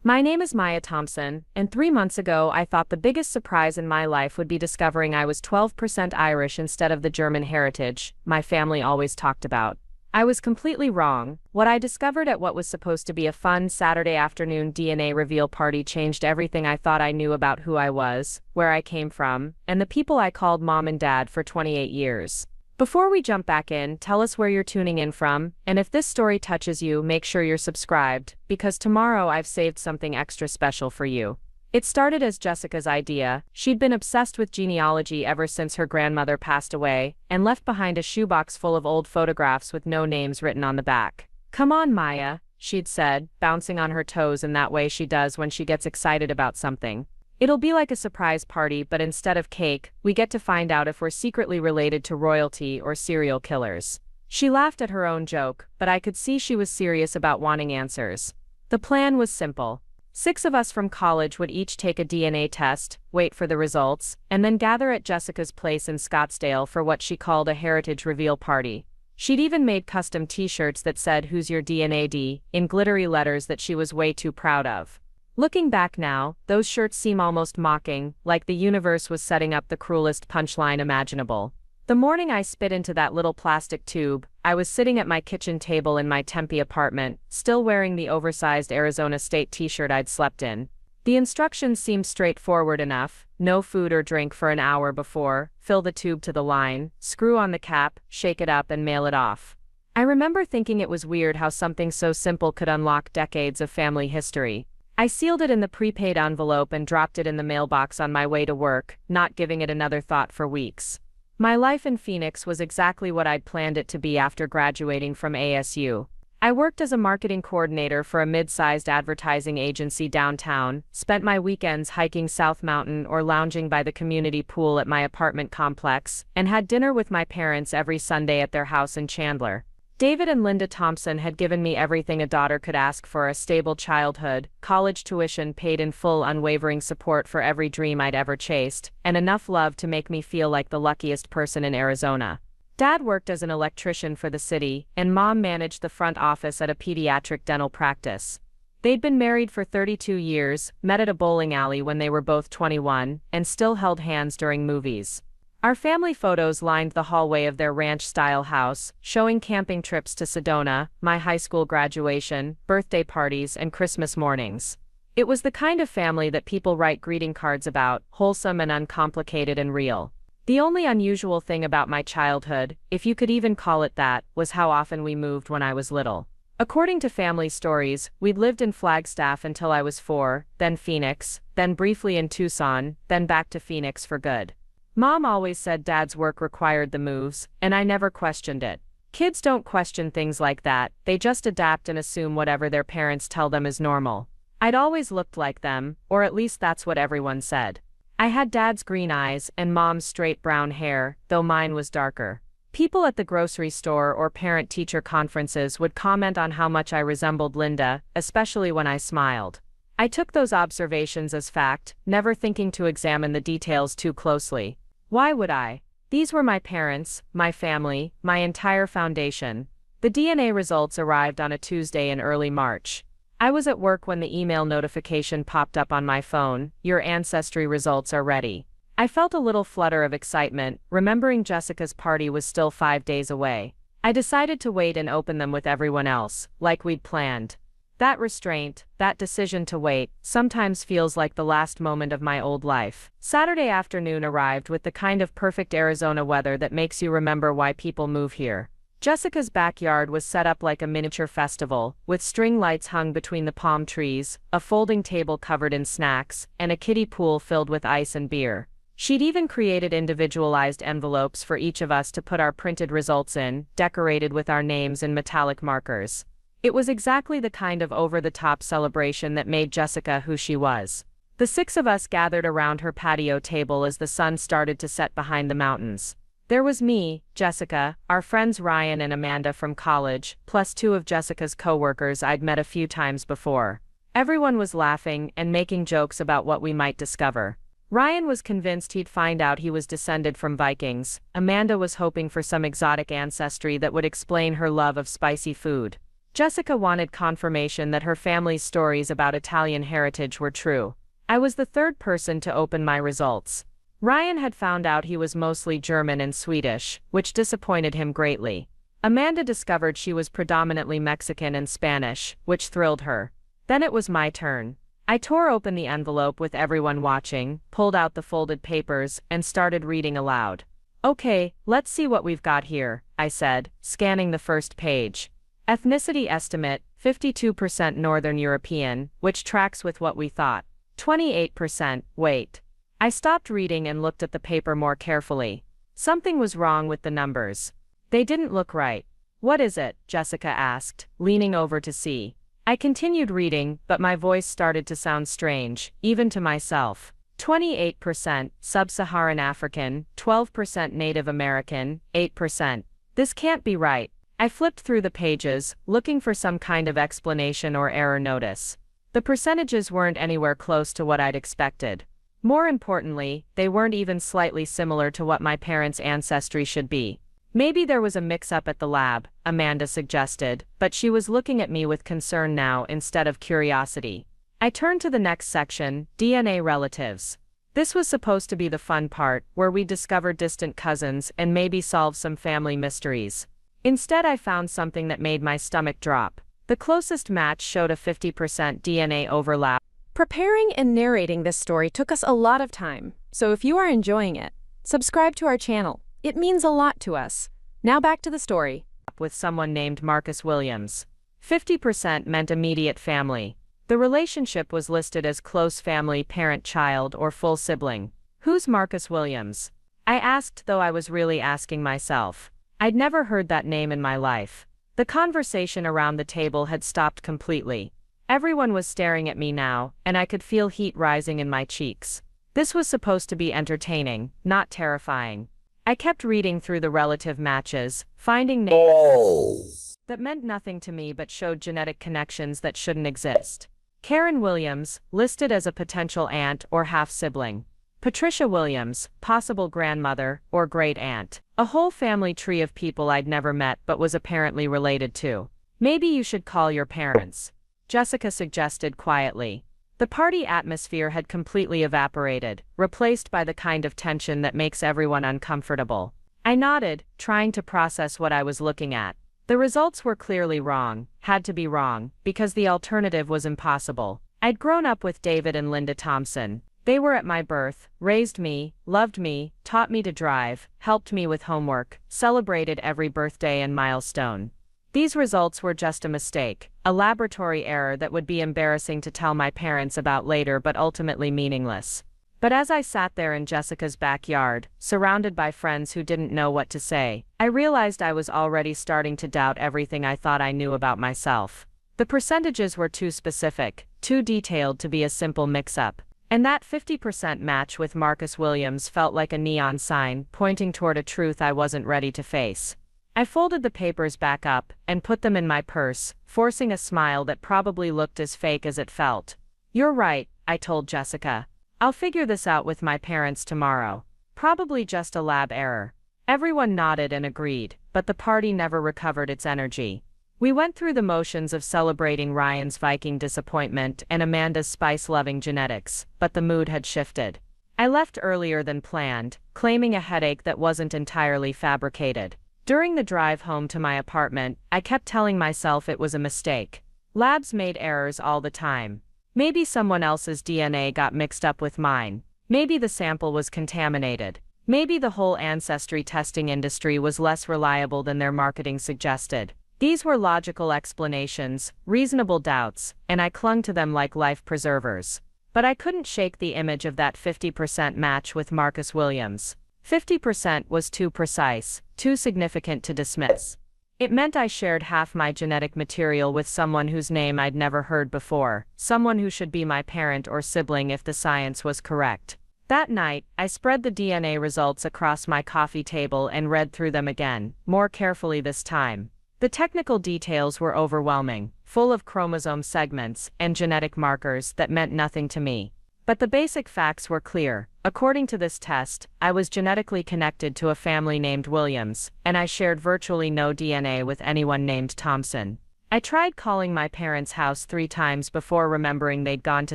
My name is Maya Thompson, and 3 months ago I thought the biggest surprise in my life would be discovering I was 12% Irish instead of the German heritage my family always talked about. I was completely wrong. What I discovered at what was supposed to be a fun Saturday afternoon DNA reveal party changed everything I thought I knew about who I was, where I came from, and the people I called mom and dad for 28 years. Before we jump back in, tell us where you're tuning in from, and if this story touches you, make sure you're subscribed, because tomorrow I've saved something extra special for you. It started as Jessica's idea. She'd been obsessed with genealogy ever since her grandmother passed away, and left behind a shoebox full of old photographs with no names written on the back. "Come on, Maya," she'd said, bouncing on her toes in that way she does when she gets excited about something. "It'll be like a surprise party, but instead of cake, we get to find out if we're secretly related to royalty or serial killers." She laughed at her own joke, but I could see she was serious about wanting answers. The plan was simple. 6 of us from college would each take a DNA test, wait for the results, and then gather at Jessica's place in Scottsdale for what she called a heritage reveal party. She'd even made custom t-shirts that said "Who's your DNA D" in glittery letters that she was way too proud of. Looking back now, those shirts seem almost mocking, like the universe was setting up the cruelest punchline imaginable. The morning I spit into that little plastic tube, I was sitting at my kitchen table in my Tempe apartment, still wearing the oversized Arizona State t-shirt I'd slept in. The instructions seemed straightforward enough: no food or drink for an hour before, fill the tube to the line, screw on the cap, shake it up and mail it off. I remember thinking it was weird how something so simple could unlock decades of family history. I sealed it in the prepaid envelope and dropped it in the mailbox on my way to work, not giving it another thought for weeks. My life in Phoenix was exactly what I'd planned it to be after graduating from ASU. I worked as a marketing coordinator for a mid-sized advertising agency downtown, spent my weekends hiking South Mountain or lounging by the community pool at my apartment complex, and had dinner with my parents every Sunday at their house in Chandler. David and Linda Thompson had given me everything a daughter could ask for: a stable childhood, college tuition paid in full, unwavering support for every dream I'd ever chased, and enough love to make me feel like the luckiest person in Arizona. Dad worked as an electrician for the city, and Mom managed the front office at a pediatric dental practice. They'd been married for 32 years, met at a bowling alley when they were both 21, and still held hands during movies. Our family photos lined the hallway of their ranch-style house, showing camping trips to Sedona, my high school graduation, birthday parties, and Christmas mornings. It was the kind of family that people write greeting cards about: wholesome and uncomplicated and real. The only unusual thing about my childhood, if you could even call it that, was how often we moved when I was little. According to family stories, we'd lived in Flagstaff until I was 4, then Phoenix, then briefly in Tucson, then back to Phoenix for good. Mom always said Dad's work required the moves, and I never questioned it. Kids don't question things like that, they just adapt and assume whatever their parents tell them is normal. I'd always looked like them, or at least that's what everyone said. I had Dad's green eyes and Mom's straight brown hair, though mine was darker. People at the grocery store or parent-teacher conferences would comment on how much I resembled Linda, especially when I smiled. I took those observations as fact, never thinking to examine the details too closely. Why would I? These were my parents, my family, my entire foundation. The DNA results arrived on a Tuesday in early March. I was at work when the email notification popped up on my phone: "Your ancestry results are ready." I felt a little flutter of excitement, remembering Jessica's party was still 5 days away. I decided to wait and open them with everyone else, like we'd planned. That restraint, that decision to wait, sometimes feels like the last moment of my old life. Saturday afternoon arrived with the kind of perfect Arizona weather that makes you remember why people move here. Jessica's backyard was set up like a miniature festival, with string lights hung between the palm trees, a folding table covered in snacks, and a kiddie pool filled with ice and beer. She'd even created individualized envelopes for each of us to put our printed results in, decorated with our names in metallic markers. It was exactly the kind of over-the-top celebration that made Jessica who she was. The 6 of us gathered around her patio table as the sun started to set behind the mountains. There was me, Jessica, our friends Ryan and Amanda from college, plus 2 of Jessica's coworkers I'd met a few times before. Everyone was laughing and making jokes about what we might discover. Ryan was convinced he'd find out he was descended from Vikings. Amanda was hoping for some exotic ancestry that would explain her love of spicy food. Jessica wanted confirmation that her family's stories about Italian heritage were true. I was the third person to open my results. Ryan had found out he was mostly German and Swedish, which disappointed him greatly. Amanda discovered she was predominantly Mexican and Spanish, which thrilled her. Then it was my turn. I tore open the envelope with everyone watching, pulled out the folded papers, and started reading aloud. "Okay, let's see what we've got here," I said, scanning the first page. Ethnicity estimate, 52% Northern European, which tracks with what we thought. 28%, wait. I stopped reading and looked at the paper more carefully. Something was wrong with the numbers. They didn't look right. "What is it?" Jessica asked, leaning over to see. I continued reading, but my voice started to sound strange, even to myself. 28% Sub-Saharan African, 12% Native American, 8%. This can't be right. I flipped through the pages, looking for some kind of explanation or error notice. The percentages weren't anywhere close to what I'd expected. More importantly, they weren't even slightly similar to what my parents' ancestry should be. "Maybe there was a mix-up at the lab," Amanda suggested, but she was looking at me with concern now instead of curiosity. I turned to the next section, DNA relatives. This was supposed to be the fun part, where we discovered distant cousins and maybe solve some family mysteries. Instead, I found something that made my stomach drop. The closest match showed a 50% DNA overlap. Preparing and narrating this story took us a lot of time, so if you are enjoying it, subscribe to our channel. It means a lot to us. Now back to the story. With someone named Marcus Williams. 50% meant immediate family. The relationship was listed as close family, parent-child, or full sibling. Who's Marcus Williams? I asked, though I was really asking myself. I'd never heard that name in my life. The conversation around the table had stopped completely. Everyone was staring at me now, and I could feel heat rising in my cheeks. This was supposed to be entertaining, not terrifying. I kept reading through the relative matches, finding names that meant nothing to me but showed genetic connections that shouldn't exist. Karen Williams, listed as a potential aunt or half-sibling. Patricia Williams, possible grandmother or great-aunt. A whole family tree of people I'd never met but was apparently related to. "Maybe you should call your parents," Jessica suggested quietly. The party atmosphere had completely evaporated, replaced by the kind of tension that makes everyone uncomfortable. I nodded, trying to process what I was looking at. The results were clearly wrong, had to be wrong, because the alternative was impossible. I'd grown up with David and Linda Thompson. They were at my birth, raised me, loved me, taught me to drive, helped me with homework, celebrated every birthday and milestone. These results were just a mistake, a laboratory error that would be embarrassing to tell my parents about later but ultimately meaningless. But as I sat there in Jessica's backyard, surrounded by friends who didn't know what to say, I realized I was already starting to doubt everything I thought I knew about myself. The percentages were too specific, too detailed to be a simple mix-up. And that 50% match with Marcus Williams felt like a neon sign pointing toward a truth I wasn't ready to face. I folded the papers back up and put them in my purse, forcing a smile that probably looked as fake as it felt. "You're right," I told Jessica. "I'll figure this out with my parents tomorrow. Probably just a lab error." Everyone nodded and agreed, but the party never recovered its energy. We went through the motions of celebrating Ryan's Viking disappointment and Amanda's spice-loving genetics, but the mood had shifted. I left earlier than planned, claiming a headache that wasn't entirely fabricated. During the drive home to my apartment, I kept telling myself it was a mistake. Labs made errors all the time. Maybe someone else's DNA got mixed up with mine. Maybe the sample was contaminated. Maybe the whole ancestry testing industry was less reliable than their marketing suggested. These were logical explanations, reasonable doubts, and I clung to them like life preservers. But I couldn't shake the image of that 50% match with Marcus Williams. 50% was too precise, too significant to dismiss. It meant I shared half my genetic material with someone whose name I'd never heard before, someone who should be my parent or sibling if the science was correct. That night, I spread the DNA results across my coffee table and read through them again, more carefully this time. The technical details were overwhelming, full of chromosome segments and genetic markers that meant nothing to me. But the basic facts were clear. According to this test, I was genetically connected to a family named Williams, and I shared virtually no DNA with anyone named Thompson. I tried calling my parents' house 3 times before remembering they'd gone to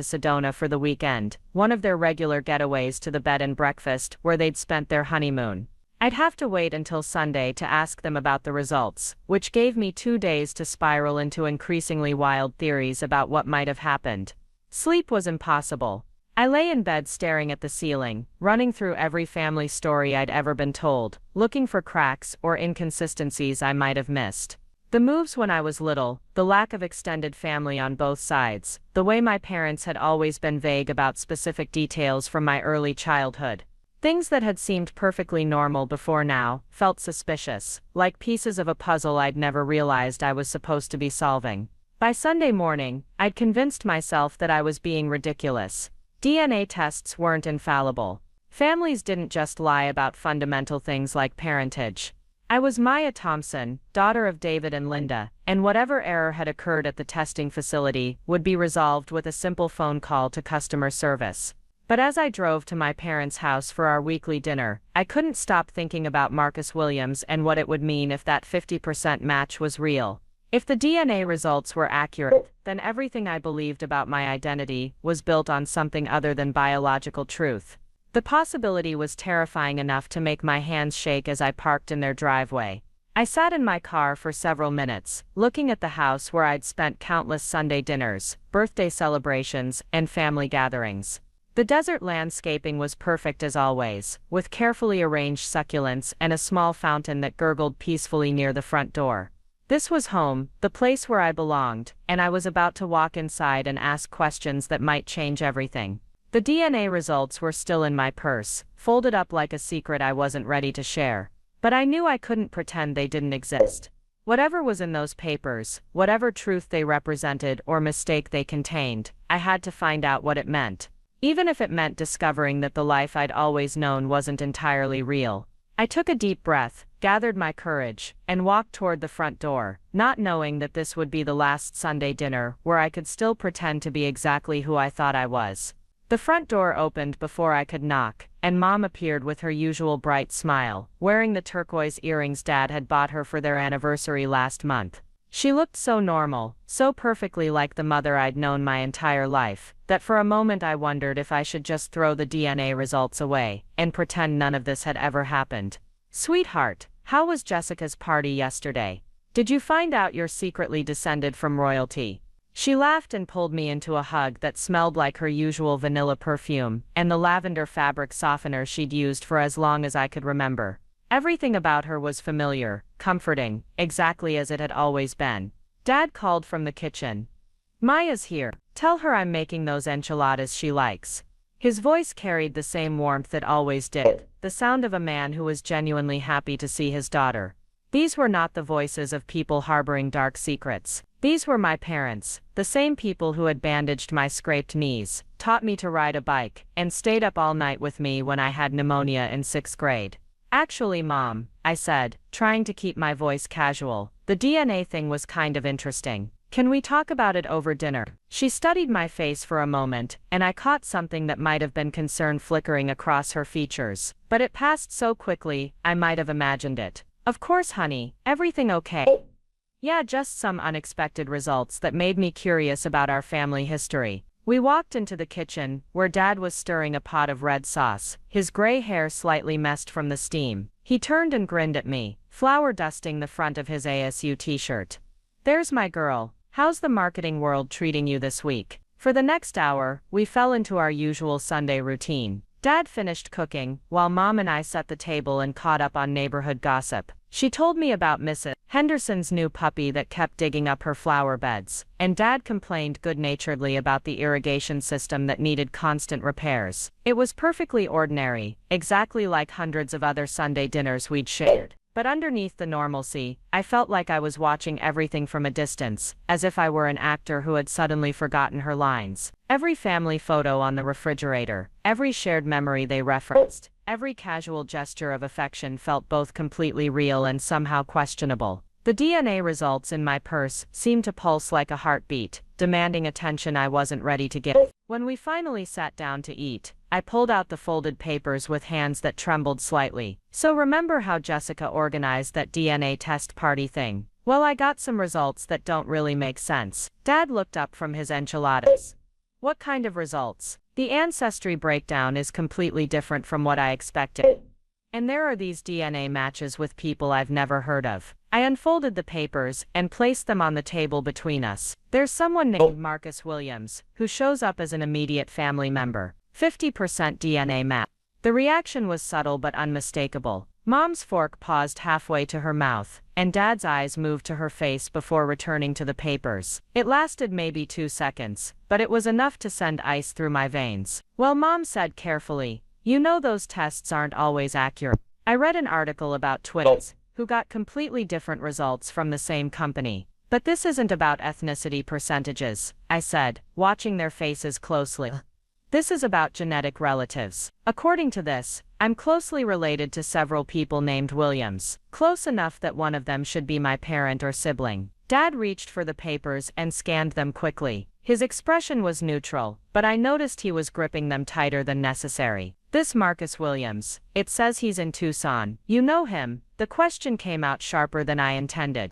Sedona for the weekend, one of their regular getaways to the bed and breakfast where they'd spent their honeymoon. I'd have to wait until Sunday to ask them about the results, which gave me 2 days to spiral into increasingly wild theories about what might have happened. Sleep was impossible. I lay in bed staring at the ceiling, running through every family story I'd ever been told, looking for cracks or inconsistencies I might have missed. The moves when I was little, the lack of extended family on both sides, the way my parents had always been vague about specific details from my early childhood. Things that had seemed perfectly normal before now felt suspicious, like pieces of a puzzle I'd never realized I was supposed to be solving. By Sunday morning, I'd convinced myself that I was being ridiculous. DNA tests weren't infallible. Families didn't just lie about fundamental things like parentage. I was Maya Thompson, daughter of David and Linda, and whatever error had occurred at the testing facility would be resolved with a simple phone call to customer service. But as I drove to my parents' house for our weekly dinner, I couldn't stop thinking about Marcus Williams and what it would mean if that 50% match was real. If the DNA results were accurate, then everything I believed about my identity was built on something other than biological truth. The possibility was terrifying enough to make my hands shake as I parked in their driveway. I sat in my car for several minutes, looking at the house where I'd spent countless Sunday dinners, birthday celebrations, and family gatherings. The desert landscaping was perfect as always, with carefully arranged succulents and a small fountain that gurgled peacefully near the front door. This was home, the place where I belonged, and I was about to walk inside and ask questions that might change everything. The DNA results were still in my purse, folded up like a secret I wasn't ready to share. But I knew I couldn't pretend they didn't exist. Whatever was in those papers, whatever truth they represented or mistake they contained, I had to find out what it meant. Even if it meant discovering that the life I'd always known wasn't entirely real. I took a deep breath, gathered my courage, and walked toward the front door, not knowing that this would be the last Sunday dinner where I could still pretend to be exactly who I thought I was. The front door opened before I could knock, and Mom appeared with her usual bright smile, wearing the turquoise earrings Dad had bought her for their anniversary last month. She looked so normal, so perfectly like the mother I'd known my entire life, that for a moment I wondered if I should just throw the DNA results away and pretend none of this had ever happened. "Sweetheart, how was Jessica's party yesterday? Did you find out you're secretly descended from royalty?" She laughed and pulled me into a hug that smelled like her usual vanilla perfume and the lavender fabric softener she'd used for as long as I could remember. Everything about her was familiar, comforting, exactly as it had always been. Dad called from the kitchen. "Maya's here. Tell her I'm making those enchiladas she likes." His voice carried the same warmth it always did, the sound of a man who was genuinely happy to see his daughter. These were not the voices of people harboring dark secrets. These were my parents, the same people who had bandaged my scraped knees, taught me to ride a bike, and stayed up all night with me when I had pneumonia in 6th grade. "Actually, Mom," I said, trying to keep my voice casual, "the DNA thing was kind of interesting. Can we talk about it over dinner?" She studied my face for a moment, and I caught something that might have been concern flickering across her features, but it passed so quickly, I might have imagined it. "Of course, honey. Everything okay?" "Yeah, just some unexpected results that made me curious about our family history." We walked into the kitchen, where Dad was stirring a pot of red sauce, his gray hair slightly messed from the steam. He turned and grinned at me, flour dusting the front of his ASU t-shirt. "There's my girl. How's the marketing world treating you this week?" For the next hour, we fell into our usual Sunday routine. Dad finished cooking, while Mom and I set the table and caught up on neighborhood gossip. She told me about Mrs. Henderson's new puppy that kept digging up her flower beds, and Dad complained good-naturedly about the irrigation system that needed constant repairs. It was perfectly ordinary, exactly like hundreds of other Sunday dinners we'd shared. But underneath the normalcy, I felt like I was watching everything from a distance, as if I were an actor who had suddenly forgotten her lines. Every family photo on the refrigerator, every shared memory they referenced, every casual gesture of affection felt both completely real and somehow questionable. The DNA results in my purse seemed to pulse like a heartbeat, demanding attention I wasn't ready to give. When we finally sat down to eat, I pulled out the folded papers with hands that trembled slightly. "So remember how Jessica organized that DNA test party thing? Well, I got some results that don't really make sense. Dad looked up from his enchiladas. What kind of results? The ancestry breakdown is completely different from what I expected. And there are these DNA matches with people I've never heard of. I unfolded the papers and placed them on the table between us. There's someone named Marcus Williams, who shows up as an immediate family member. 50% DNA match. The reaction was subtle but unmistakable. Mom's fork paused halfway to her mouth, and Dad's eyes moved to her face before returning to the papers. It lasted maybe 2 seconds, but it was enough to send ice through my veins. Well, Mom said carefully, you know those tests aren't always accurate. I read an article about twins who got completely different results from the same company. But this isn't about ethnicity percentages, I said, watching their faces closely. This is about genetic relatives. According to this, I'm closely related to several people named Williams, close enough that one of them should be my parent or sibling. Dad reached for the papers and scanned them quickly. His expression was neutral, but I noticed he was gripping them tighter than necessary. This Marcus Williams, it says he's in Tucson. You know him? The question came out sharper than I intended.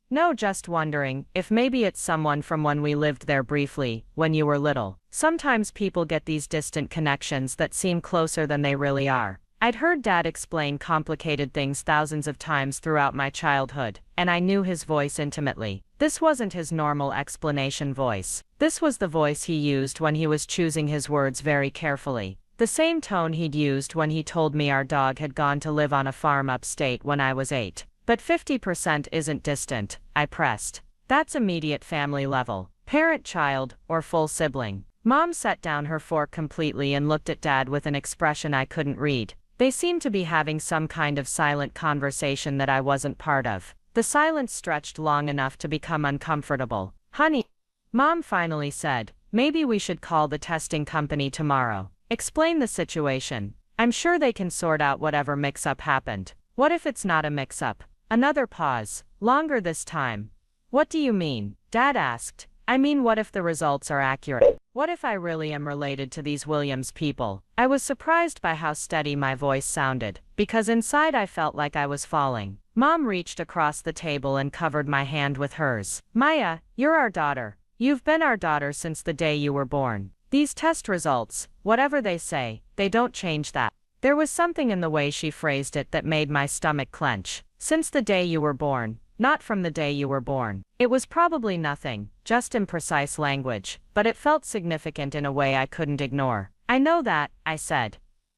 No, just wondering if maybe it's someone from when we lived there briefly, when you were little. Sometimes people get these distant connections that seem closer than they really are. I'd heard Dad explain complicated things thousands of times throughout my childhood, and I knew his voice intimately. This wasn't his normal explanation voice. This was the voice he used when he was choosing his words very carefully. The same tone he'd used when he told me our dog had gone to live on a farm upstate when I was 8. But 50% isn't distant, I pressed. That's immediate family level. Parent, child, or full sibling. Mom set down her fork completely and looked at Dad with an expression I couldn't read. They seemed to be having some kind of silent conversation that I wasn't part of. The silence stretched long enough to become uncomfortable. Honey, Mom finally said, maybe we should call the testing company tomorrow. Explain the situation. I'm sure they can sort out whatever mix-up happened. What if it's not a mix-up? Another pause, longer this time. What do you mean? Dad asked. I mean, what if the results are accurate? What if I really am related to these Williams people? I was surprised by how steady my voice sounded, because inside I felt like I was falling. Mom reached across the table and covered my hand with hers. Maya, you're our daughter. You've been our daughter since the day you were born. These test results, whatever they say, they don't change that. There was something in the way she phrased it that made my stomach clench. Since the day you were born, not from the day you were born. It was probably nothing, just imprecise language, but it felt significant in a way I couldn't ignore. I know that, I said.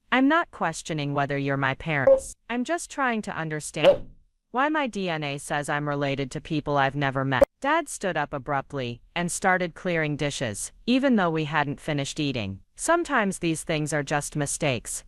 I'm not questioning whether you're my parents. I'm just trying to understand why my DNA says I'm related to people I've never met. Dad stood up abruptly and started clearing dishes, even though we hadn't finished eating. Sometimes these things are just mistakes,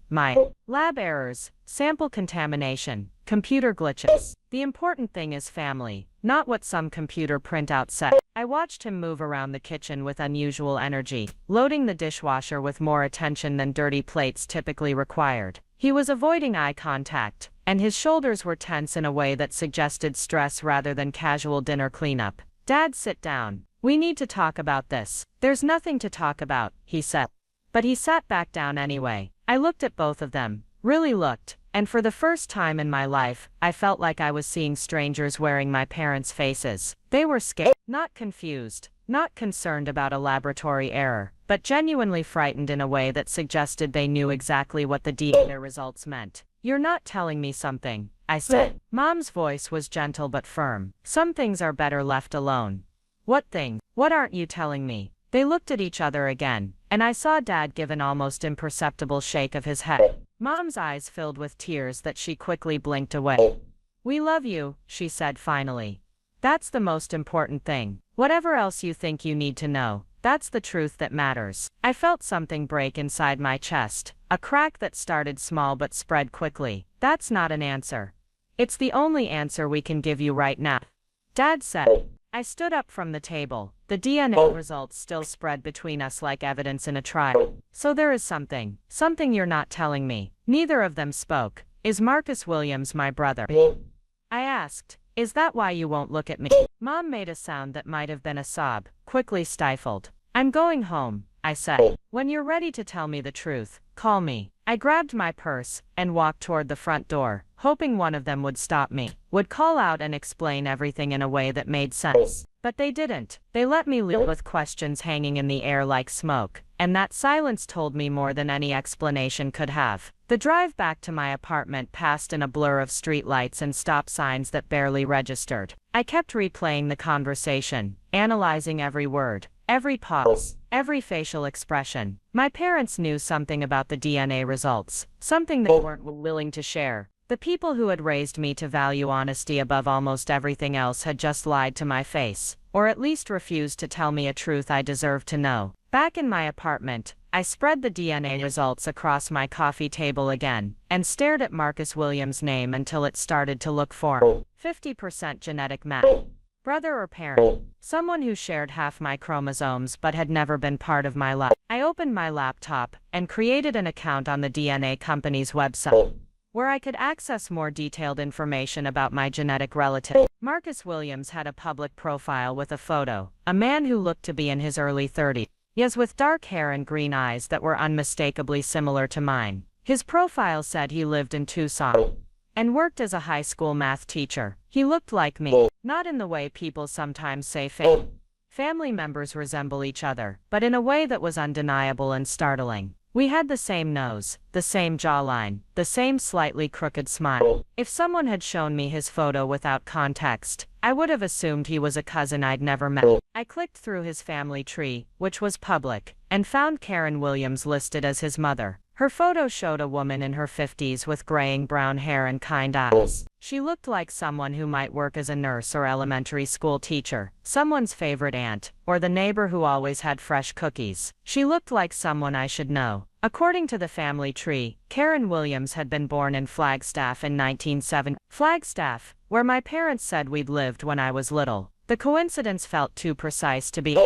lab errors, sample contamination, computer glitches. The important thing is family, not what some computer printout said. I watched him move around the kitchen with unusual energy, loading the dishwasher with more attention than dirty plates typically required. He was avoiding eye contact, and his shoulders were tense in a way that suggested stress rather than casual dinner cleanup. Dad, sit down. We need to talk about this. There's nothing to talk about, he said. But he sat back down anyway. I looked at both of them, really looked, and for the first time in my life, I felt like I was seeing strangers wearing my parents' faces. They were scared, not confused, not concerned about a laboratory error, but genuinely frightened in a way that suggested they knew exactly what the DNA results meant. You're not telling me something, I said. Mom's voice was gentle but firm. Some things are better left alone. What thing? What aren't you telling me? They looked at each other again, and I saw Dad give an almost imperceptible shake of his head. Mom's eyes filled with tears that she quickly blinked away. We love you, she said finally. That's the most important thing. Whatever else you think you need to know, that's the truth that matters. I felt something break inside my chest, a crack that started small but spread quickly. That's not an answer. It's the only answer we can give you right now, Dad said. I stood up from the table. The DNA results still spread between us like evidence in a trial. So there is something you're not telling me. Neither of them spoke. Is Marcus Williams my brother? I asked. Is that why you won't look at me? Mom made a sound that might have been a sob, quickly stifled. I'm going home, I said. When you're ready to tell me the truth, call me. I grabbed my purse and walked toward the front door, hoping one of them would stop me, would call out and explain everything in a way that made sense. But they didn't. They let me leave with questions hanging in the air like smoke, and that silence told me more than any explanation could have. The drive back to my apartment passed in a blur of streetlights and stop signs that barely registered. I kept replaying the conversation, analyzing every word, every pause, every facial expression. My parents knew something about the DNA results, something they weren't willing to share. The people who had raised me to value honesty above almost everything else had just lied to my face, or at least refused to tell me a truth I deserved to know. Back in my apartment, I spread the DNA results across my coffee table again, and stared at Marcus Williams' name until it started to look formed. 50% genetic match. Brother or parent. Someone who shared half my chromosomes but had never been part of my life. I opened my laptop and created an account on the DNA company's website, where I could access more detailed information about my genetic relative. Marcus Williams had a public profile with a photo, a man who looked to be in his early 30s. Yes, with dark hair and green eyes that were unmistakably similar to mine. His profile said he lived in Tucson and worked as a high school math teacher. He looked like me, not in the way people sometimes say family members resemble each other, but in a way that was undeniable and startling. We had the same nose, the same jawline, the same slightly crooked smile. If someone had shown me his photo without context, I would have assumed he was a cousin I'd never met. I clicked through his family tree, which was public, and found Karen Williams listed as his mother. Her photo showed a woman in her 50s with graying brown hair and kind eyes. She looked like someone who might work as a nurse or elementary school teacher, someone's favorite aunt, or the neighbor who always had fresh cookies. She looked like someone I should know. According to the family tree, Karen Williams had been born in Flagstaff in 1970. Flagstaff, where my parents said we'd lived when I was little. The coincidence felt too precise to be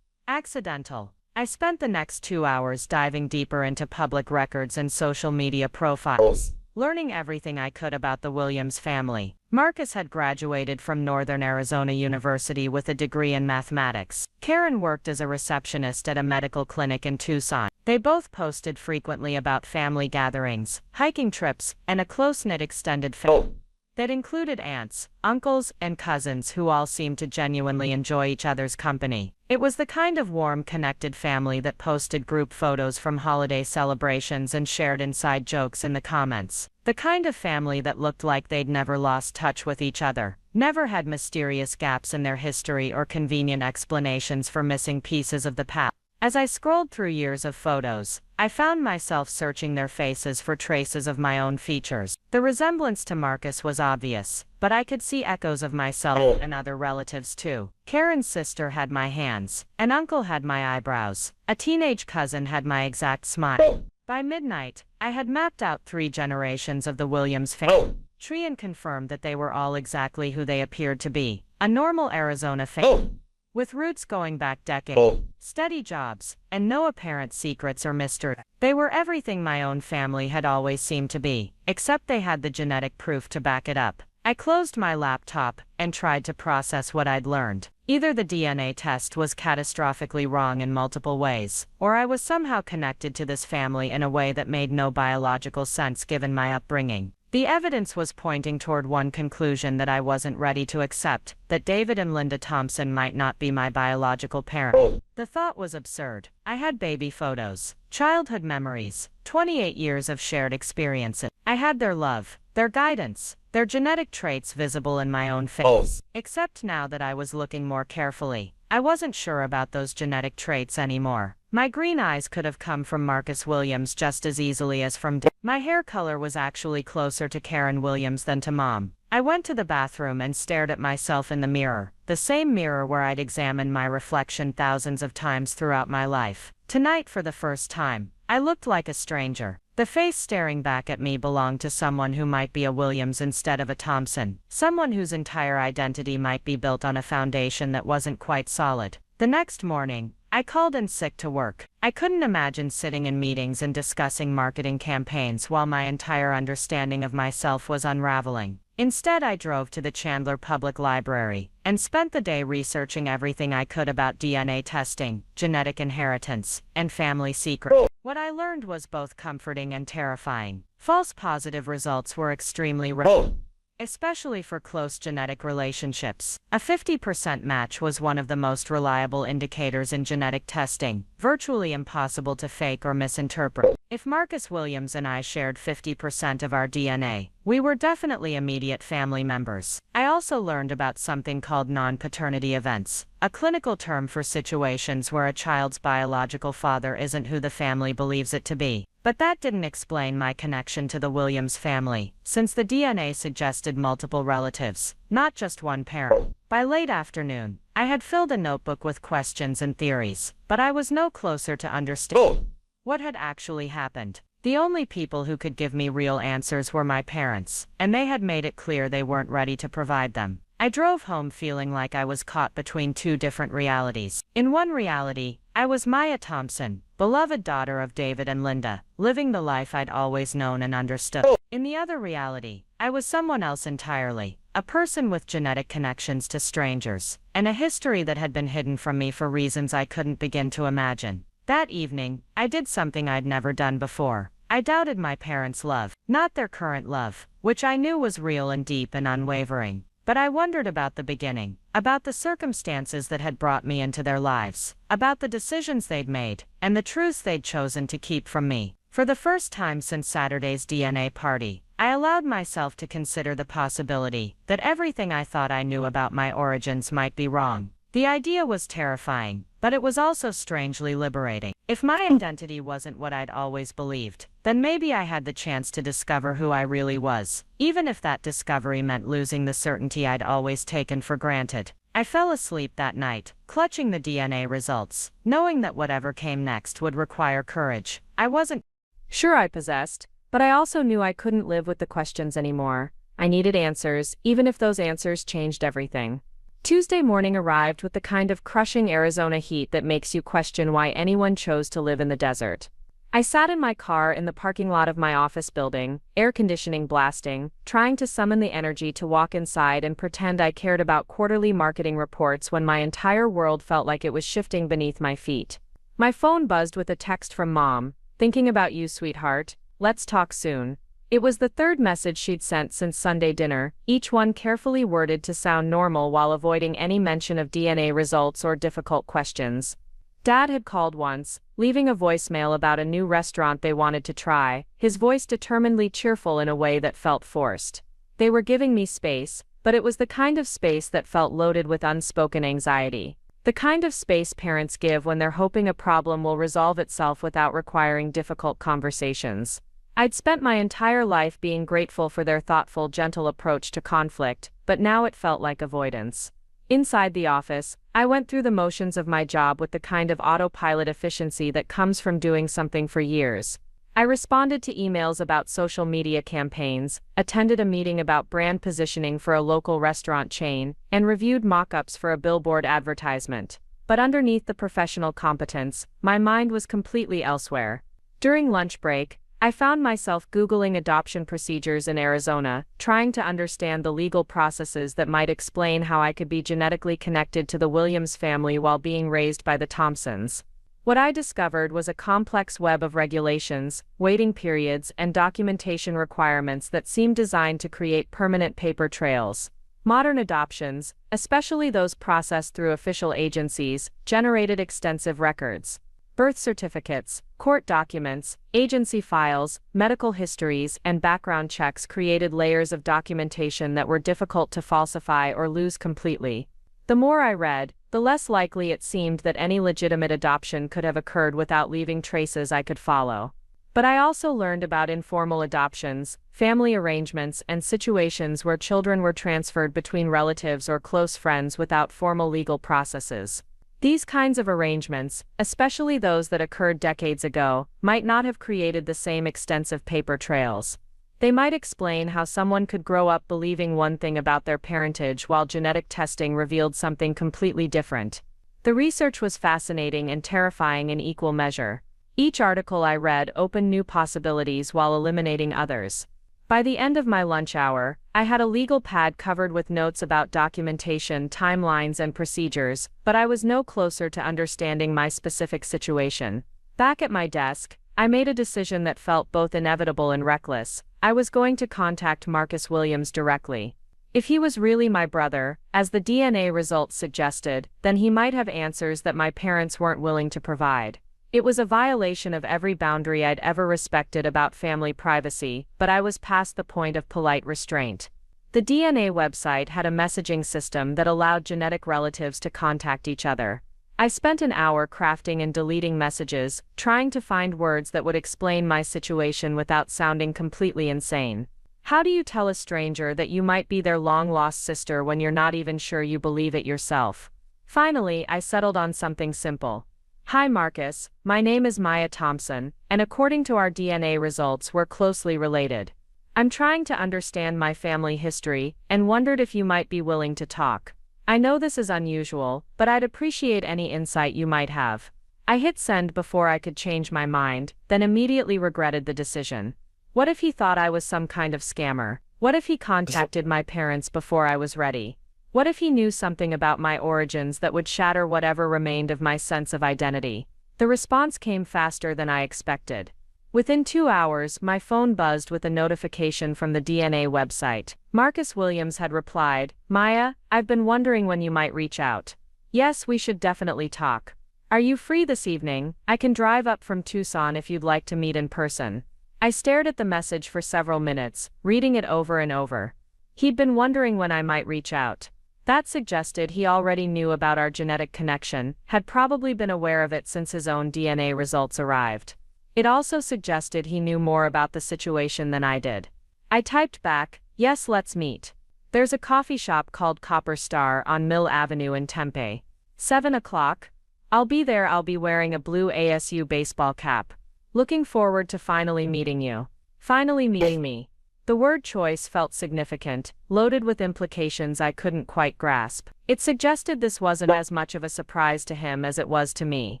accidental. I spent the next 2 hours diving deeper into public records and social media profiles, learning everything I could about the Williams family. Marcus had graduated from Northern Arizona University with a degree in mathematics. Karen worked as a receptionist at a medical clinic in Tucson. They both posted frequently about family gatherings, hiking trips, and a close-knit extended family that included aunts, uncles, and cousins who all seemed to genuinely enjoy each other's company. It was the kind of warm, connected family that posted group photos from holiday celebrations and shared inside jokes in the comments. The kind of family that looked like they'd never lost touch with each other, never had mysterious gaps in their history or convenient explanations for missing pieces of the past. As I scrolled through years of photos, I found myself searching their faces for traces of my own features. The resemblance to Marcus was obvious, but I could see echoes of myself and other relatives too. Karen's sister had my hands, an uncle had my eyebrows, a teenage cousin had my exact smile. By midnight, I had mapped out 3 generations of the Williams family tree and confirmed that they were all exactly who they appeared to be, a normal Arizona family with roots going back decades, steady jobs, and no apparent secrets or mystery. They were everything my own family had always seemed to be, except they had the genetic proof to back it up. I closed my laptop and tried to process what I'd learned. Either the DNA test was catastrophically wrong in multiple ways, or I was somehow connected to this family in a way that made no biological sense given my upbringing. The evidence was pointing toward one conclusion that I wasn't ready to accept, that David and Linda Thompson might not be my biological parents. The thought was absurd. I had baby photos, childhood memories, 28 years of shared experiences. I had their love, their guidance, their genetic traits visible in my own face. Except now that I was looking more carefully, I wasn't sure about those genetic traits anymore. My green eyes could have come from Marcus Williams just as easily as from David. My hair color was actually closer to Karen Williams than to Mom. I went to the bathroom and stared at myself in the mirror, the same mirror where I'd examined my reflection thousands of times throughout my life. Tonight, for the first time, I looked like a stranger. The face staring back at me belonged to someone who might be a Williams instead of a Thompson, someone whose entire identity might be built on a foundation that wasn't quite solid. The next morning, I called in sick to work. I couldn't imagine sitting in meetings and discussing marketing campaigns while my entire understanding of myself was unraveling. Instead, I drove to the Chandler Public Library and spent the day researching everything I could about DNA testing, genetic inheritance, and family secrets. What I learned was both comforting and terrifying. False positive results were extremely rare, especially for close genetic relationships. A 50% match was one of the most reliable indicators in genetic testing, virtually impossible to fake or misinterpret. If Marcus Williams and I shared 50% of our DNA, we were definitely immediate family members. I also learned about something called non-paternity events, a clinical term for situations where a child's biological father isn't who the family believes it to be. But that didn't explain my connection to the Williams family, since the DNA suggested multiple relatives, not just one parent. By late afternoon, I had filled a notebook with questions and theories, but I was no closer to understanding what had actually happened. The only people who could give me real answers were my parents, and they had made it clear they weren't ready to provide them. I drove home feeling like I was caught between two different realities. In one reality, I was Maya Thompson, beloved daughter of David and Linda, living the life I'd always known and understood. In the other reality, I was someone else entirely, a person with genetic connections to strangers, and a history that had been hidden from me for reasons I couldn't begin to imagine. That evening, I did something I'd never done before. I doubted my parents' love, not their current love, which I knew was real and deep and unwavering. But I wondered about the beginning, about the circumstances that had brought me into their lives, about the decisions they'd made, and the truths they'd chosen to keep from me. For the first time since Saturday's DNA party, I allowed myself to consider the possibility that everything I thought I knew about my origins might be wrong. The idea was terrifying, but it was also strangely liberating. If my identity wasn't what I'd always believed, then maybe I had the chance to discover who I really was, even if that discovery meant losing the certainty I'd always taken for granted. I fell asleep that night, clutching the DNA results, knowing that whatever came next would require courage. I wasn't sure I possessed, but I also knew I couldn't live with the questions anymore. I needed answers, even if those answers changed everything. Tuesday morning arrived with the kind of crushing Arizona heat that makes you question why anyone chose to live in the desert. I sat in my car in the parking lot of my office building, air conditioning blasting, trying to summon the energy to walk inside and pretend I cared about quarterly marketing reports when my entire world felt like it was shifting beneath my feet. My phone buzzed with a text from Mom, "Thinking about you, sweetheart. Let's talk soon." It was the third message she'd sent since Sunday dinner, each one carefully worded to sound normal while avoiding any mention of DNA results or difficult questions. Dad had called once, leaving a voicemail about a new restaurant they wanted to try, his voice determinedly cheerful in a way that felt forced. They were giving me space, but it was the kind of space that felt loaded with unspoken anxiety. The kind of space parents give when they're hoping a problem will resolve itself without requiring difficult conversations. I'd spent my entire life being grateful for their thoughtful, gentle approach to conflict, but now it felt like avoidance. Inside the office, I went through the motions of my job with the kind of autopilot efficiency that comes from doing something for years. I responded to emails about social media campaigns, attended a meeting about brand positioning for a local restaurant chain, and reviewed mock-ups for a billboard advertisement. But underneath the professional competence, my mind was completely elsewhere. During lunch break, I found myself Googling adoption procedures in Arizona, trying to understand the legal processes that might explain how I could be genetically connected to the Williams family while being raised by the Thompsons. What I discovered was a complex web of regulations, waiting periods, and documentation requirements that seemed designed to create permanent paper trails. Modern adoptions, especially those processed through official agencies, generated extensive records. Birth certificates, court documents, agency files, medical histories, and background checks created layers of documentation that were difficult to falsify or lose completely. The more I read, the less likely it seemed that any legitimate adoption could have occurred without leaving traces I could follow. But I also learned about informal adoptions, family arrangements, and situations where children were transferred between relatives or close friends without formal legal processes. These kinds of arrangements, especially those that occurred decades ago, might not have created the same extensive paper trails. They might explain how someone could grow up believing one thing about their parentage while genetic testing revealed something completely different. The research was fascinating and terrifying in equal measure. Each article I read opened new possibilities while eliminating others. By the end of my lunch hour, I had a legal pad covered with notes about documentation, timelines, and procedures, but I was no closer to understanding my specific situation. Back at my desk, I made a decision that felt both inevitable and reckless. I was going to contact Marcus Williams directly. If he was really my brother, as the DNA results suggested, then he might have answers that my parents weren't willing to provide. It was a violation of every boundary I'd ever respected about family privacy, but I was past the point of polite restraint. The DNA website had a messaging system that allowed genetic relatives to contact each other. I spent an hour crafting and deleting messages, trying to find words that would explain my situation without sounding completely insane. How do you tell a stranger that you might be their long-lost sister when you're not even sure you believe it yourself? Finally, I settled on something simple. Hi Marcus, my name is Maya Thompson, and according to our DNA results we're closely related. I'm trying to understand my family history, and wondered if you might be willing to talk. I know this is unusual, but I'd appreciate any insight you might have. I hit send before I could change my mind, then immediately regretted the decision. What if he thought I was some kind of scammer? What if he contacted my parents before I was ready? What if he knew something about my origins that would shatter whatever remained of my sense of identity? The response came faster than I expected. Within 2 hours, my phone buzzed with a notification from the DNA website. Marcus Williams had replied, "Maya, I've been wondering when you might reach out. Yes, we should definitely talk. Are you free this evening? I can drive up from Tucson if you'd like to meet in person." I stared at the message for several minutes, reading it over and over. He'd been wondering when I might reach out. That suggested he already knew about our genetic connection, had probably been aware of it since his own DNA results arrived. It also suggested he knew more about the situation than I did. I typed back, "Yes, let's meet. There's a coffee shop called Copper Star on Mill Avenue in Tempe. 7 o'clock? I'll be there. I'll be wearing a blue ASU baseball cap. Looking forward to finally meeting you." Finally meeting me. The word choice felt significant, loaded with implications I couldn't quite grasp. It suggested this wasn't as much of a surprise to him as it was to me.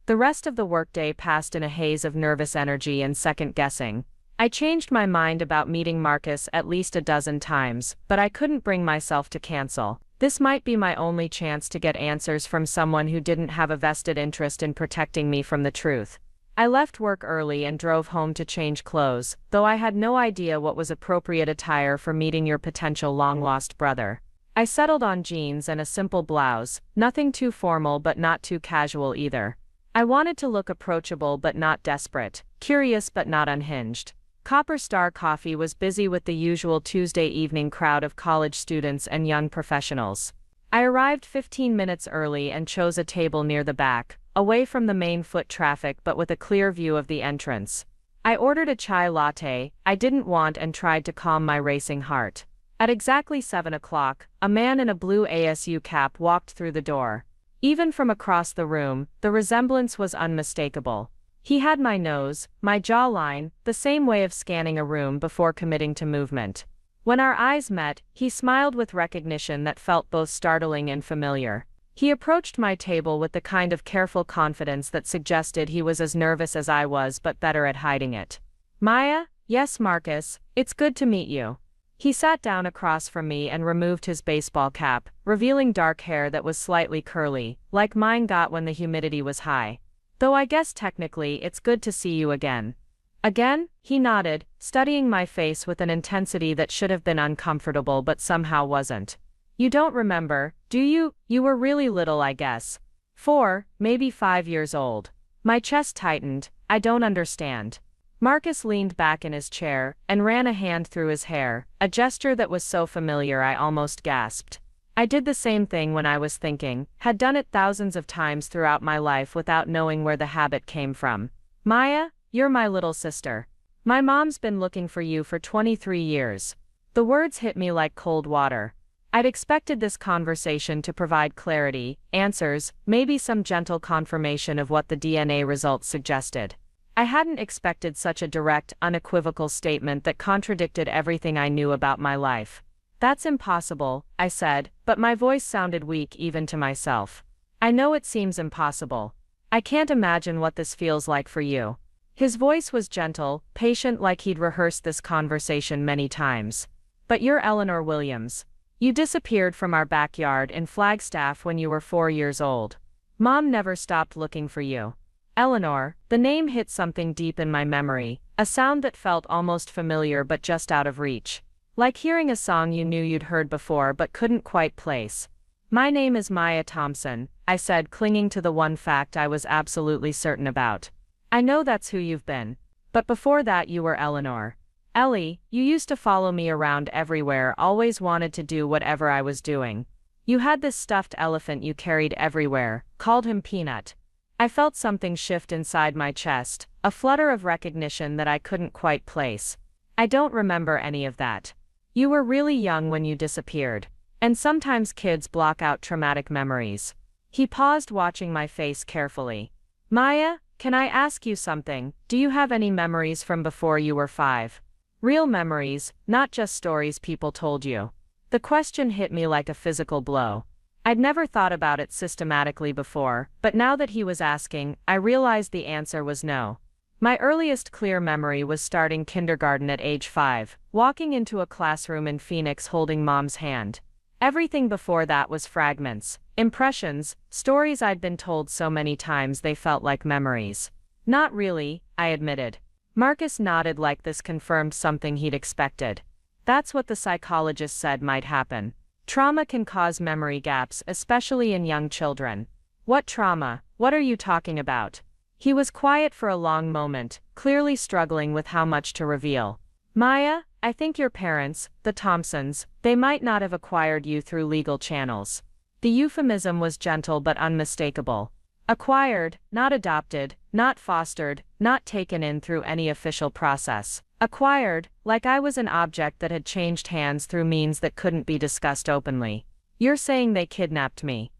The rest of the workday passed in a haze of nervous energy and second-guessing. I changed my mind about meeting Marcus at least a dozen times, but I couldn't bring myself to cancel. This might be my only chance to get answers from someone who didn't have a vested interest in protecting me from the truth. I left work early and drove home to change clothes, though I had no idea what was appropriate attire for meeting your potential long-lost brother. I settled on jeans and a simple blouse, nothing too formal but not too casual either. I wanted to look approachable but not desperate, curious but not unhinged. Copper Star Coffee was busy with the usual Tuesday evening crowd of college students and young professionals. I arrived 15 minutes early and chose a table near the back, away from the main foot traffic but with a clear view of the entrance. I ordered a chai latte I didn't want and tried to calm my racing heart. At exactly 7 o'clock, a man in a blue ASU cap walked through the door. Even from across the room, the resemblance was unmistakable. He had my nose, my jawline, the same way of scanning a room before committing to movement. When our eyes met, he smiled with recognition that felt both startling and familiar. He approached my table with the kind of careful confidence that suggested he was as nervous as I was but better at hiding it. "Maya?" "Yes, Marcus, it's good to meet you." He sat down across from me and removed his baseball cap, revealing dark hair that was slightly curly, like mine got when the humidity was high. "Though I guess technically it's good to see you again." "Again?" He nodded, studying my face with an intensity that should have been uncomfortable but somehow wasn't. "You don't remember, do you? You were really little, I guess. 4, maybe 5 years old." My chest tightened. "I don't understand." Marcus leaned back in his chair and ran a hand through his hair, a gesture that was so familiar I almost gasped. I did the same thing when I was thinking, had done it thousands of times throughout my life without knowing where the habit came from. "Maya, you're my little sister. My mom's been looking for you for 23 years. The words hit me like cold water. I'd expected this conversation to provide clarity, answers, maybe some gentle confirmation of what the DNA results suggested. I hadn't expected such a direct, unequivocal statement that contradicted everything I knew about my life. "That's impossible," I said, but my voice sounded weak even to myself. "I know it seems impossible. I can't imagine what this feels like for you." His voice was gentle, patient, like he'd rehearsed this conversation many times. But you're Eleanor Williams. You disappeared from our backyard in Flagstaff when you were 4 years old. Mom never stopped looking for you. Eleanor, the name hit something deep in my memory, a sound that felt almost familiar but just out of reach. Like hearing a song you knew you'd heard before but couldn't quite place. My name is Maya Thompson, I said, clinging to the one fact I was absolutely certain about. I know that's who you've been. But before that you were Eleanor. Ellie, you used to follow me around everywhere, always wanted to do whatever I was doing. You had this stuffed elephant you carried everywhere, called him Peanut. I felt something shift inside my chest, a flutter of recognition that I couldn't quite place. I don't remember any of that. You were really young when you disappeared. And sometimes kids block out traumatic memories. He paused, watching my face carefully. Maya, can I ask you something? Do you have any memories from before you were 5? Real memories, not just stories people told you. The question hit me like a physical blow. I'd never thought about it systematically before, but now that he was asking, I realized the answer was no. My earliest clear memory was starting kindergarten at age 5, walking into a classroom in Phoenix holding Mom's hand. Everything before that was fragments, impressions, stories I'd been told so many times they felt like memories. Not really, I admitted. Marcus nodded like this confirmed something he'd expected. That's what the psychologist said might happen. Trauma can cause memory gaps, especially in young children. What trauma? What are you talking about? He was quiet for a long moment, clearly struggling with how much to reveal. Maya, I think your parents, the Thompsons, they might not have acquired you through legal channels. The euphemism was gentle but unmistakable. Acquired, not adopted, not fostered, not taken in through any official process. Acquired, like I was an object that had changed hands through means that couldn't be discussed openly. You're saying they kidnapped me.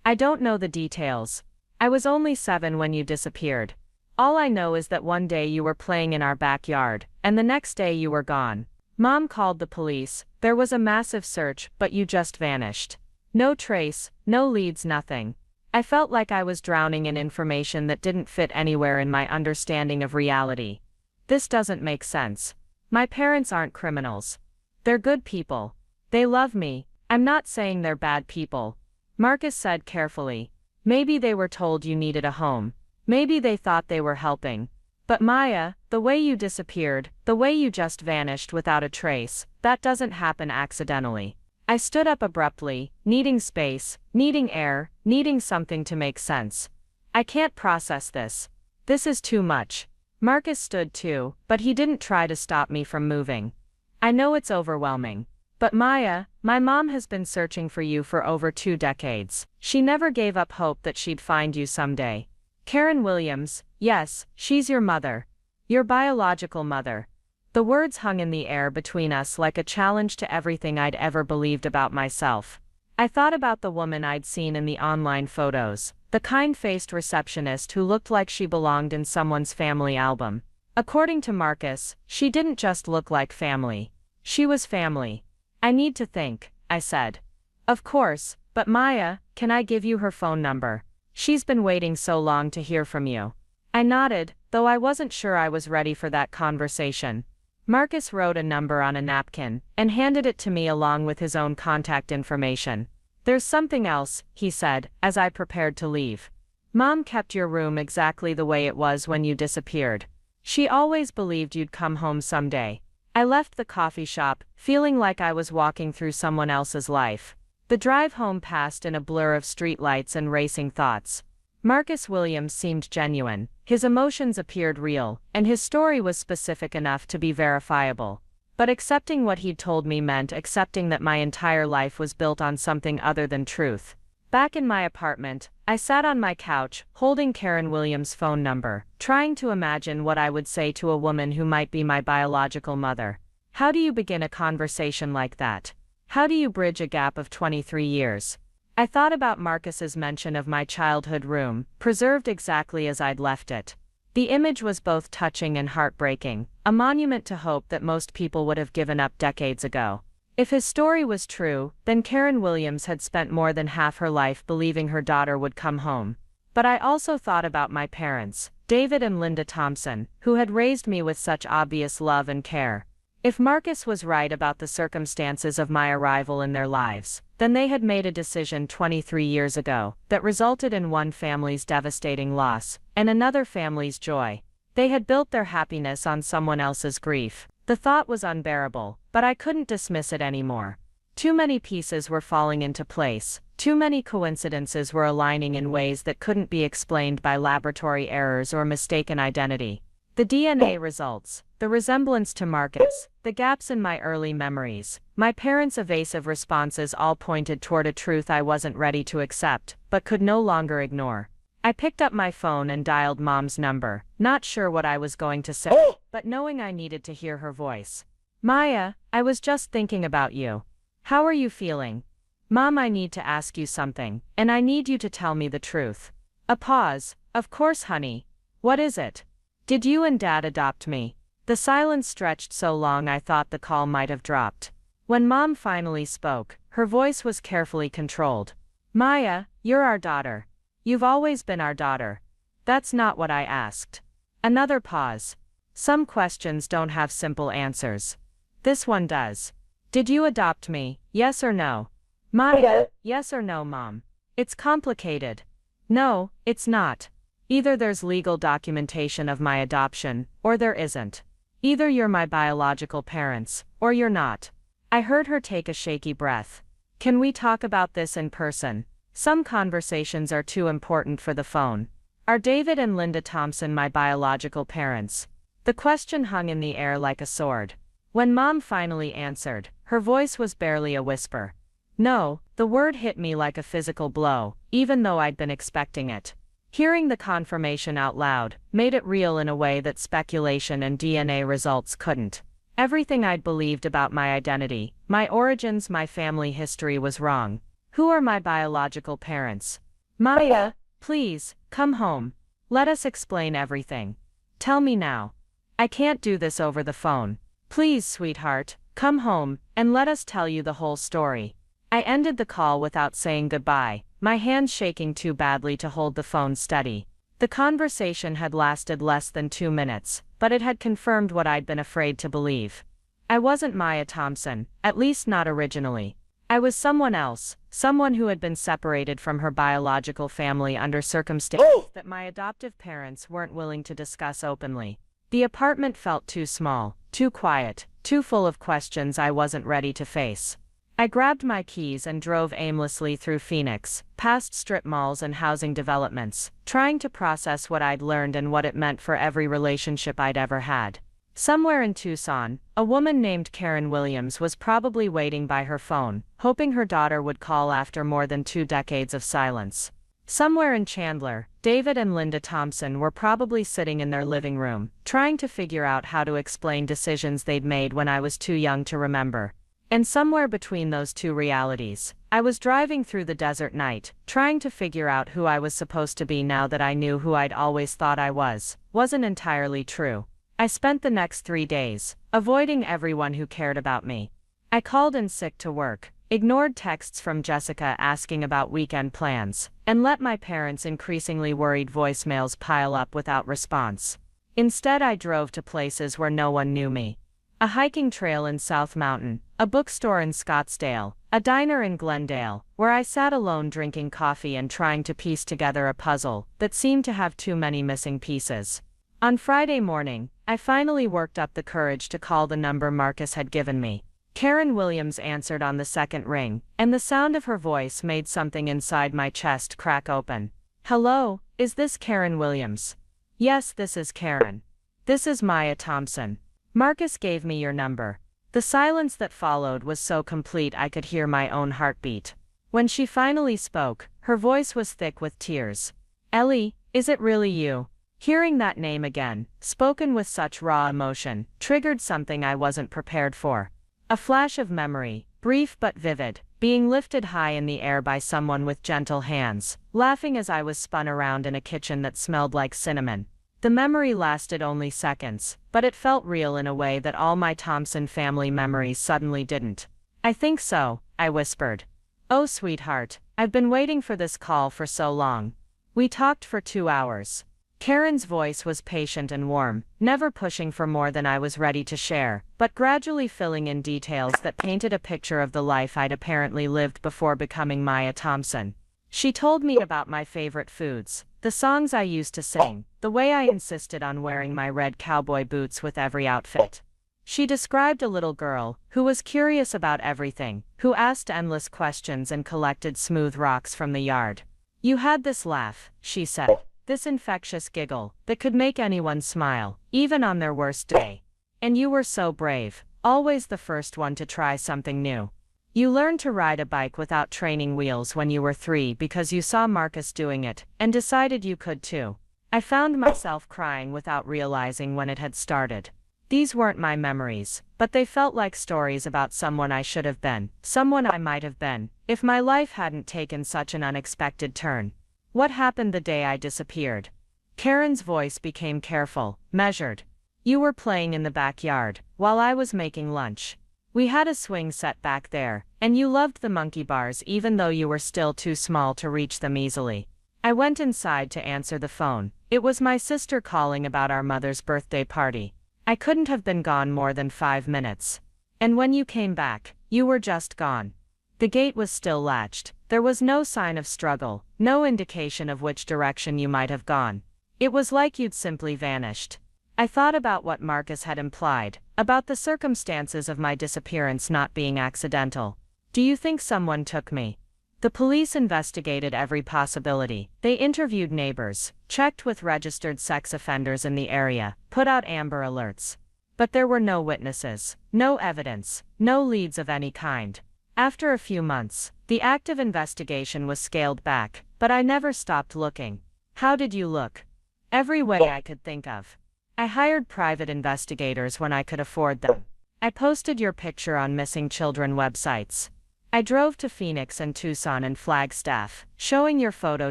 I don't know the details. I was only 7 when you disappeared. All I know is that one day you were playing in our backyard, and the next day you were gone. Mom called the police, there was a massive search, but you just vanished. No trace, no leads, nothing. I felt like I was drowning in information that didn't fit anywhere in my understanding of reality. This doesn't make sense. My parents aren't criminals. They're good people. They love me. I'm not saying they're bad people. Marcus said carefully. Maybe they were told you needed a home. Maybe they thought they were helping. But Maya, the way you disappeared, the way you just vanished without a trace, that doesn't happen accidentally. I stood up abruptly, needing space, needing air, needing something to make sense. I can't process this. This is too much. Marcus stood too, but he didn't try to stop me from moving. I know it's overwhelming. But Maya, my mom has been searching for you for over 2 decades. She never gave up hope that she'd find you someday. Karen Williams, yes, she's your mother. Your biological mother. The words hung in the air between us like a challenge to everything I'd ever believed about myself. I thought about the woman I'd seen in the online photos, the kind-faced receptionist who looked like she belonged in someone's family album. According to Marcus, she didn't just look like family. She was family. I need to think, I said. Of course, but Maya, can I give you her phone number? She's been waiting so long to hear from you. I nodded, though I wasn't sure I was ready for that conversation. Marcus wrote a number on a napkin and handed it to me along with his own contact information. There's something else, he said, as I prepared to leave. Mom kept your room exactly the way it was when you disappeared. She always believed you'd come home someday. I left the coffee shop, feeling like I was walking through someone else's life. The drive home passed in a blur of streetlights and racing thoughts. Marcus Williams seemed genuine, his emotions appeared real, and his story was specific enough to be verifiable. But accepting what he'd told me meant accepting that my entire life was built on something other than truth. Back in my apartment, I sat on my couch, holding Karen Williams' phone number, trying to imagine what I would say to a woman who might be my biological mother. How do you begin a conversation like that? How do you bridge a gap of 23 years? I thought about Marcus's mention of my childhood room, preserved exactly as I'd left it. The image was both touching and heartbreaking, a monument to hope that most people would have given up decades ago. If his story was true, then Karen Williams had spent more than half her life believing her daughter would come home. But I also thought about my parents, David and Linda Thompson, who had raised me with such obvious love and care. If Marcus was right about the circumstances of my arrival in their lives, then they had made a decision 23 years ago that resulted in one family's devastating loss and another family's joy. They had built their happiness on someone else's grief. The thought was unbearable, but I couldn't dismiss it anymore. Too many pieces were falling into place, too many coincidences were aligning in ways that couldn't be explained by laboratory errors or mistaken identity. The DNA results, the resemblance to Marcus, the gaps in my early memories, my parents' evasive responses all pointed toward a truth I wasn't ready to accept, but could no longer ignore. I picked up my phone and dialed Mom's number, not sure what I was going to say, but knowing I needed to hear her voice. "Maya, I was just thinking about you. How are you feeling?" "Mom, I need to ask you something, and I need you to tell me the truth." A pause. "Of course, honey. What is it? Did you and Dad adopt me?" The silence stretched so long I thought the call might have dropped. When Mom finally spoke, her voice was carefully controlled. "Maya, you're our daughter. You've always been our daughter." "That's not what I asked." Another pause. Some questions don't have simple answers. This one does. "Did you adopt me, yes or no?" "Maya, yes or no, Mom?" "It's complicated." "No, it's not. Either there's legal documentation of my adoption, or there isn't. Either you're my biological parents, or you're not." I heard her take a shaky breath. "Can we talk about this in person? Some conversations are too important for the phone." "Are David and Linda Thompson my biological parents?" The question hung in the air like a sword. When Mom finally answered, her voice was barely a whisper. "No." The word hit me like a physical blow, even though I'd been expecting it. Hearing the confirmation out loud made it real in a way that speculation and DNA results couldn't. Everything I'd believed about my identity, my origins, my family history was wrong. Who are my biological parents? "Maya, please, come home. Let us explain everything. Tell me now. I can't do this over the phone. Please, sweetheart, come home, and let us tell you the whole story." I ended the call without saying goodbye, my hands shaking too badly to hold the phone steady. The conversation had lasted less than 2 minutes, but it had confirmed what I'd been afraid to believe. I wasn't Maya Thompson, at least not originally. I was someone else, someone who had been separated from her biological family under circumstances that my adoptive parents weren't willing to discuss openly. The apartment felt too small, too quiet, too full of questions I wasn't ready to face. I grabbed my keys and drove aimlessly through Phoenix, past strip malls and housing developments, trying to process what I'd learned and what it meant for every relationship I'd ever had. Somewhere in Tucson, a woman named Karen Williams was probably waiting by her phone, hoping her daughter would call after more than 2 decades of silence. Somewhere in Chandler, David and Linda Thompson were probably sitting in their living room, trying to figure out how to explain decisions they'd made when I was too young to remember. And somewhere between those two realities, I was driving through the desert night, trying to figure out who I was supposed to be now that I knew who I'd always thought I was, wasn't entirely true. I spent the next 3 days, avoiding everyone who cared about me. I called in sick to work, ignored texts from Jessica asking about weekend plans, and let my parents' increasingly worried voicemails pile up without response. Instead, I drove to places where no one knew me. A hiking trail in South Mountain, a bookstore in Scottsdale, a diner in Glendale, where I sat alone drinking coffee and trying to piece together a puzzle that seemed to have too many missing pieces. On Friday morning, I finally worked up the courage to call the number Marcus had given me. Karen Williams answered on the second ring, and the sound of her voice made something inside my chest crack open. "Hello, is this Karen Williams?" "Yes, this is Karen. This is Maya Thompson. Marcus gave me your number." The silence that followed was so complete I could hear my own heartbeat. When she finally spoke, her voice was thick with tears. "Ellie, is it really you?" Hearing that name again, spoken with such raw emotion, triggered something I wasn't prepared for. A flash of memory, brief but vivid, being lifted high in the air by someone with gentle hands, laughing as I was spun around in a kitchen that smelled like cinnamon. The memory lasted only seconds, but it felt real in a way that all my Thompson family memories suddenly didn't. "I think so," I whispered. "Oh, sweetheart, I've been waiting for this call for so long." We talked for 2 hours. Karen's voice was patient and warm, never pushing for more than I was ready to share, but gradually filling in details that painted a picture of the life I'd apparently lived before becoming Maya Thompson. She told me about my favorite foods, the songs I used to sing, the way I insisted on wearing my red cowboy boots with every outfit. She described a little girl who was curious about everything, who asked endless questions and collected smooth rocks from the yard. You had this laugh, she said, this infectious giggle that could make anyone smile, even on their worst day. And you were so brave, always the first one to try something new. You learned to ride a bike without training wheels when you were 3 because you saw Marcus doing it and decided you could too. I found myself crying without realizing when it had started. These weren't my memories, but they felt like stories about someone I should have been, someone I might have been, if my life hadn't taken such an unexpected turn. What happened the day I disappeared? Karen's voice became careful, measured. You were playing in the backyard, while I was making lunch. We had a swing set back there, and you loved the monkey bars even though you were still too small to reach them easily. I went inside to answer the phone. It was my sister calling about our mother's birthday party. I couldn't have been gone more than 5 minutes. And when you came back, you were just gone. The gate was still latched. There was no sign of struggle, no indication of which direction you might have gone. It was like you'd simply vanished. I thought about what Marcus had implied, about the circumstances of my disappearance not being accidental. Do you think someone took me? The police investigated every possibility. They interviewed neighbors, checked with registered sex offenders in the area, put out Amber Alerts. But there were no witnesses, no evidence, no leads of any kind. After a few months, the active investigation was scaled back, but I never stopped looking. How did you look? Every way I could think of. I hired private investigators when I could afford them. I posted your picture on missing children websites. I drove to Phoenix and Tucson and Flagstaff, showing your photo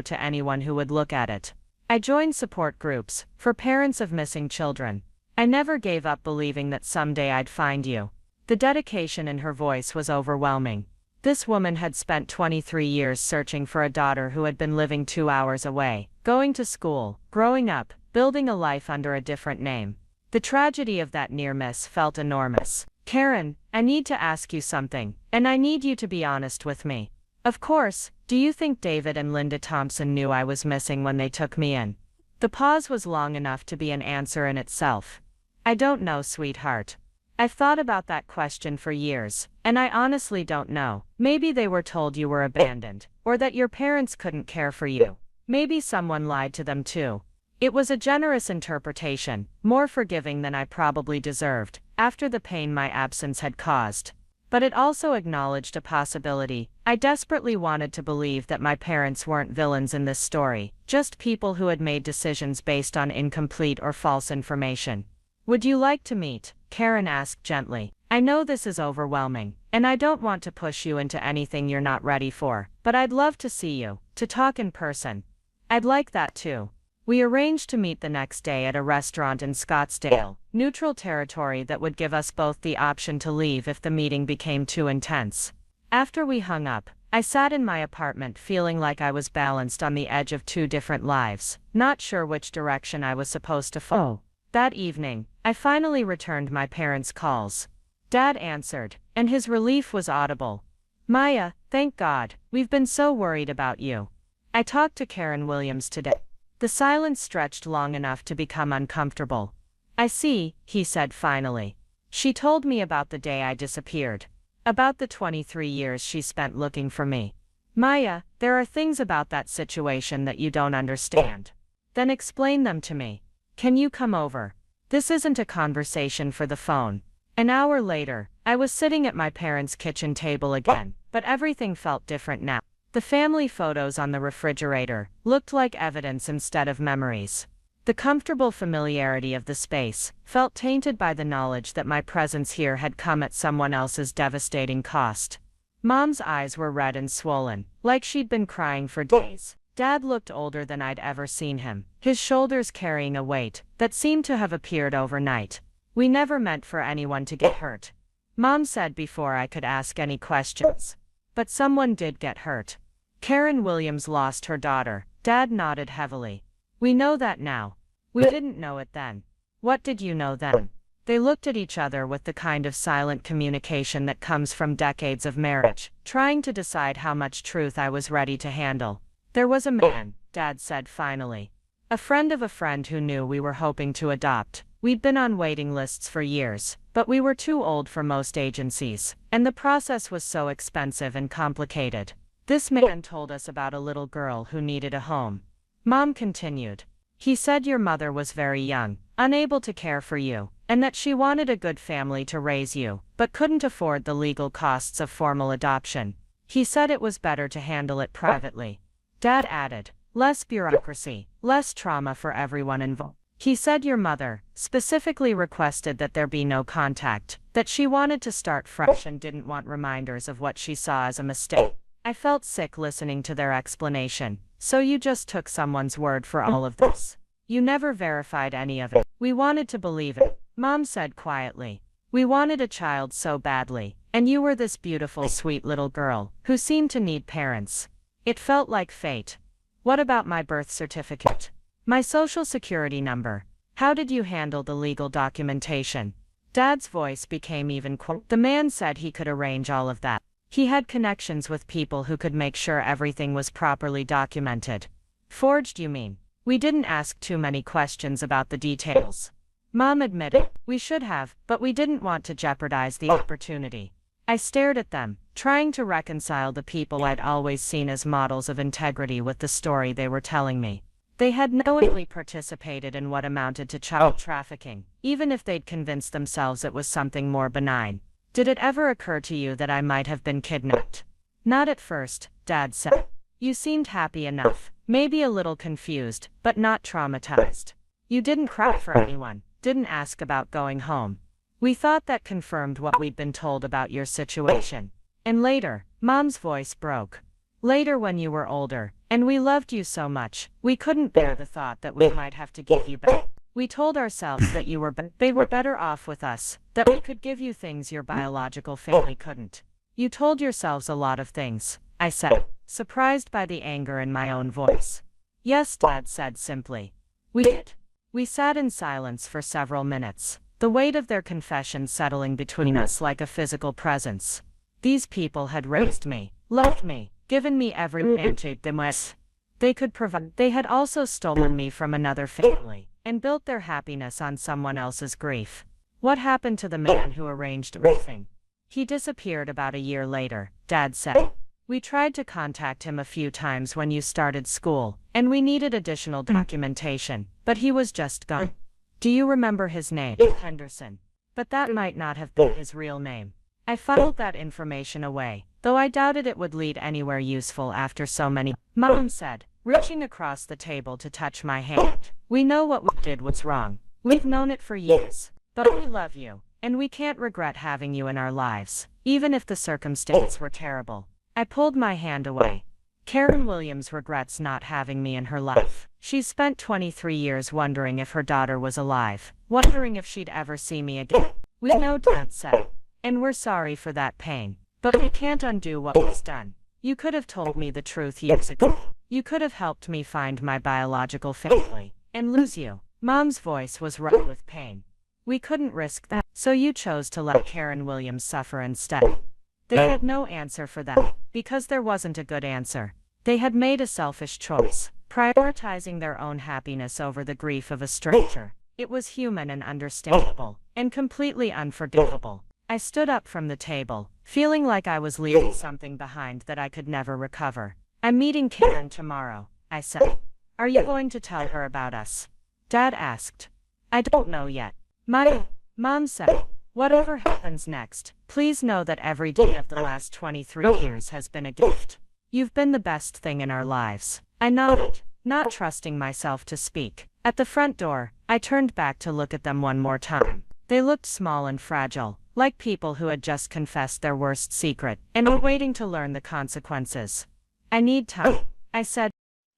to anyone who would look at it. I joined support groups for parents of missing children. I never gave up believing that someday I'd find you. The dedication in her voice was overwhelming. This woman had spent 23 years searching for a daughter who had been living 2 hours away, going to school, growing up, building a life under a different name. The tragedy of that near miss felt enormous. Karen, I need to ask you something, and I need you to be honest with me. Of course, do you think David and Linda Thompson knew I was missing when they took me in? The pause was long enough to be an answer in itself. I don't know, sweetheart. I've thought about that question for years, and I honestly don't know. Maybe they were told you were abandoned, or that your parents couldn't care for you. Maybe someone lied to them too. It was a generous interpretation, more forgiving than I probably deserved, after the pain my absence had caused. But it also acknowledged a possibility. I desperately wanted to believe that my parents weren't villains in this story, just people who had made decisions based on incomplete or false information. Would you like to meet? Karen asked gently. I know this is overwhelming, and I don't want to push you into anything you're not ready for, but I'd love to see you, to talk in person. I'd like that too. We arranged to meet the next day at a restaurant in Scottsdale, neutral territory that would give us both the option to leave if the meeting became too intense. After we hung up, I sat in my apartment feeling like I was balanced on the edge of 2 different lives, not sure which direction I was supposed to follow. That evening, I finally returned my parents' calls. Dad answered, and his relief was audible. Maya, thank God, we've been so worried about you. I talked to Karen Williams today. The silence stretched long enough to become uncomfortable. I see, he said finally. She told me about the day I disappeared. About the 23 years she spent looking for me. Maya, there are things about that situation that you don't understand. Then explain them to me. Can you come over? This isn't a conversation for the phone. An hour later, I was sitting at my parents' kitchen table again, but everything felt different now. The family photos on the refrigerator looked like evidence instead of memories. The comfortable familiarity of the space felt tainted by the knowledge that my presence here had come at someone else's devastating cost. Mom's eyes were red and swollen, like she'd been crying for days. Dad looked older than I'd ever seen him, his shoulders carrying a weight that seemed to have appeared overnight. We never meant for anyone to get hurt. Mom said before I could ask any questions. But someone did get hurt. Karen Williams lost her daughter. Dad nodded heavily. We know that now. We didn't know it then. What did you know then? They looked at each other with the kind of silent communication that comes from decades of marriage, trying to decide how much truth I was ready to handle. There was a man, Dad said finally. A friend of a friend who knew we were hoping to adopt. We'd been on waiting lists for years, but we were too old for most agencies, and the process was so expensive and complicated. This man told us about a little girl who needed a home. Mom continued. He said your mother was very young, unable to care for you, and that she wanted a good family to raise you, but couldn't afford the legal costs of formal adoption. He said it was better to handle it privately. Dad added, less bureaucracy, less trauma for everyone involved. He said your mother specifically requested that there be no contact, that she wanted to start fresh and didn't want reminders of what she saw as a mistake. I felt sick listening to their explanation. So you just took someone's word for all of this? You never verified any of it. We wanted to believe it, Mom said quietly. We wanted a child so badly, and you were this beautiful, sweet little girl who seemed to need parents. It felt like fate. What about my birth certificate? My social security number? How did you handle the legal documentation? Dad's voice became even cold. The man said he could arrange all of that. He had connections with people who could make sure everything was properly documented. Forged, you mean? We didn't ask too many questions about the details. Mom admitted, we should have, but we didn't want to jeopardize the opportunity. I stared at them, trying to reconcile the people I'd always seen as models of integrity with the story they were telling me. They had knowingly participated in what amounted to child trafficking, even if they'd convinced themselves it was something more benign. Did it ever occur to you that I might have been kidnapped? Not at first, Dad said. You seemed happy enough, maybe a little confused, but not traumatized. You didn't cry for anyone, didn't ask about going home. We thought that confirmed what we'd been told about your situation. And later, Mom's voice broke. Later when you were older, and we loved you so much, we couldn't bear the thought that we might have to give you back. We told ourselves that they were better off with us, that we could give you things your biological family couldn't. You told yourselves a lot of things, I said, surprised by the anger in my own voice. Yes, Dad said simply. We did. We sat in silence for several minutes, the weight of their confession settling between us like a physical presence. These people had raised me, loved me, given me every advantage they could provide. They had also stolen me from another family, and built their happiness on someone else's grief. What happened to the man who arranged everything? He disappeared about a year later, Dad said. We tried to contact him a few times when you started school, and we needed additional documentation, but he was just gone. Do you remember his name? Henderson. But that might not have been his real name. I filed that information away, though I doubted it would lead anywhere useful after so many. Mom said, reaching across the table to touch my hand. We know what we did was wrong. We've known it for years. But we love you, and we can't regret having you in our lives, even if the circumstances were terrible. I pulled my hand away. Karen Williams regrets not having me in her life. She's spent 23 years wondering if her daughter was alive, wondering if she'd ever see me again. We know, Dad said, and we're sorry for that pain. But we can't undo what was done. You could have told me the truth years ago. You could have helped me find my biological family, and lose you. Mom's voice was raw with pain. We couldn't risk that, so you chose to let Karen Williams suffer instead. They had no answer for that, because there wasn't a good answer. They had made a selfish choice, prioritizing their own happiness over the grief of a stranger. It was human and understandable, and completely unforgivable. I stood up from the table, feeling like I was leaving something behind that I could never recover. I'm meeting Karen tomorrow, I said. Are you going to tell her about us? Dad asked. I don't know yet. Mom said, whatever happens next, please know that every day of the last 23 years has been a gift. You've been the best thing in our lives. I nodded, not trusting myself to speak. At the front door, I turned back to look at them one more time. They looked small and fragile, like people who had just confessed their worst secret, and were waiting to learn the consequences. I need time, I said.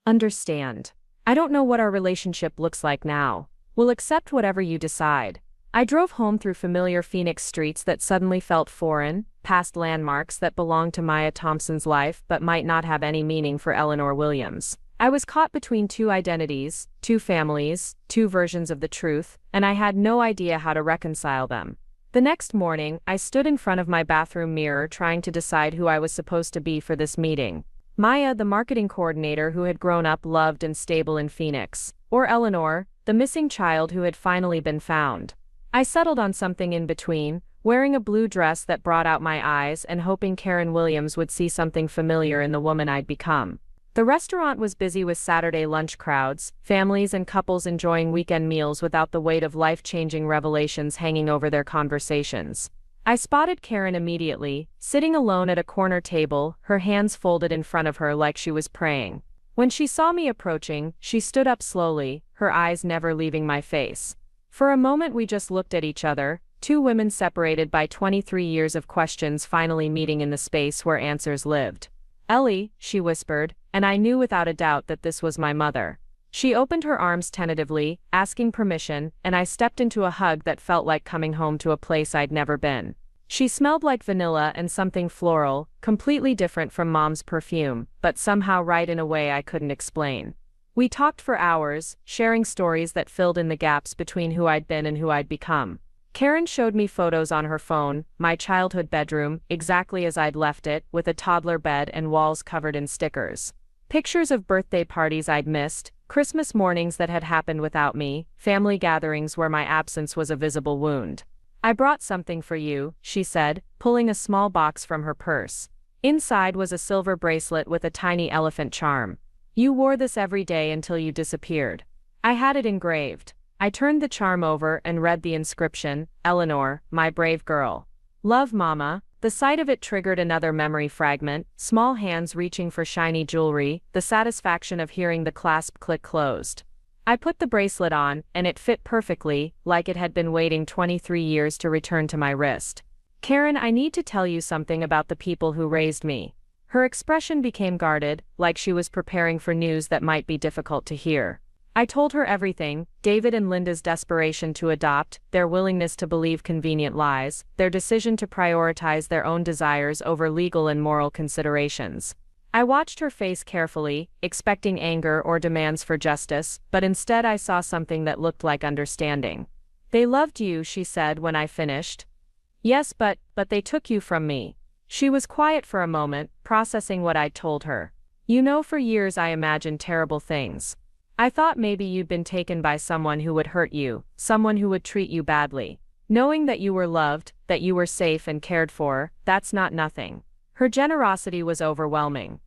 Understand. I don't know what our relationship looks like now. We'll accept whatever you decide. I drove home through familiar Phoenix streets that suddenly felt foreign, past landmarks that belonged to Maya Thompson's life but might not have any meaning for Eleanor Williams. I was caught between two identities, two families, two versions of the truth, and I had no idea how to reconcile them. The next morning, I stood in front of my bathroom mirror trying to decide who I was supposed to be for this meeting. Maya, the marketing coordinator who had grown up loved and stable in Phoenix, or Eleanor, the missing child who had finally been found. I settled on something in between, wearing a blue dress that brought out my eyes and hoping Karen Williams would see something familiar in the woman I'd become. The restaurant was busy with Saturday lunch crowds, families and couples enjoying weekend meals without the weight of life-changing revelations hanging over their conversations. I spotted Karen immediately, sitting alone at a corner table, her hands folded in front of her like she was praying. When she saw me approaching, she stood up slowly, her eyes never leaving my face. For a moment we just looked at each other, two women separated by 23 years of questions finally meeting in the space where answers lived. "Ellie," she whispered, and I knew without a doubt that this was my mother. She opened her arms tentatively, asking permission, and I stepped into a hug that felt like coming home to a place I'd never been. She smelled like vanilla and something floral, completely different from Mom's perfume, but somehow right in a way I couldn't explain. We talked for hours, sharing stories that filled in the gaps between who I'd been and who I'd become. Karen showed me photos on her phone, my childhood bedroom, exactly as I'd left it, with a toddler bed and walls covered in stickers. Pictures of birthday parties I'd missed, Christmas mornings that had happened without me, family gatherings where my absence was a visible wound. "I brought something for you," she said, pulling a small box from her purse. Inside was a silver bracelet with a tiny elephant charm. "You wore this every day until you disappeared." I had it engraved. I turned the charm over and read the inscription, "Eleanor, my brave girl. Love, Mama." The sight of it triggered another memory fragment, small hands reaching for shiny jewelry, the satisfaction of hearing the clasp click closed. I put the bracelet on, and it fit perfectly, like it had been waiting 23 years to return to my wrist. "Karen, I need to tell you something about the people who raised me." Her expression became guarded, like she was preparing for news that might be difficult to hear. I told her everything: David and Linda's desperation to adopt, their willingness to believe convenient lies, their decision to prioritize their own desires over legal and moral considerations. I watched her face carefully, expecting anger or demands for justice, but instead I saw something that looked like understanding. "They loved you," she said when I finished. "Yes, but they took you from me." She was quiet for a moment, processing what I'd told her. "You know, for years I imagined terrible things. I thought maybe you'd been taken by someone who would hurt you, someone who would treat you badly. Knowing that you were loved, that you were safe and cared for, that's not nothing." Her generosity was overwhelming.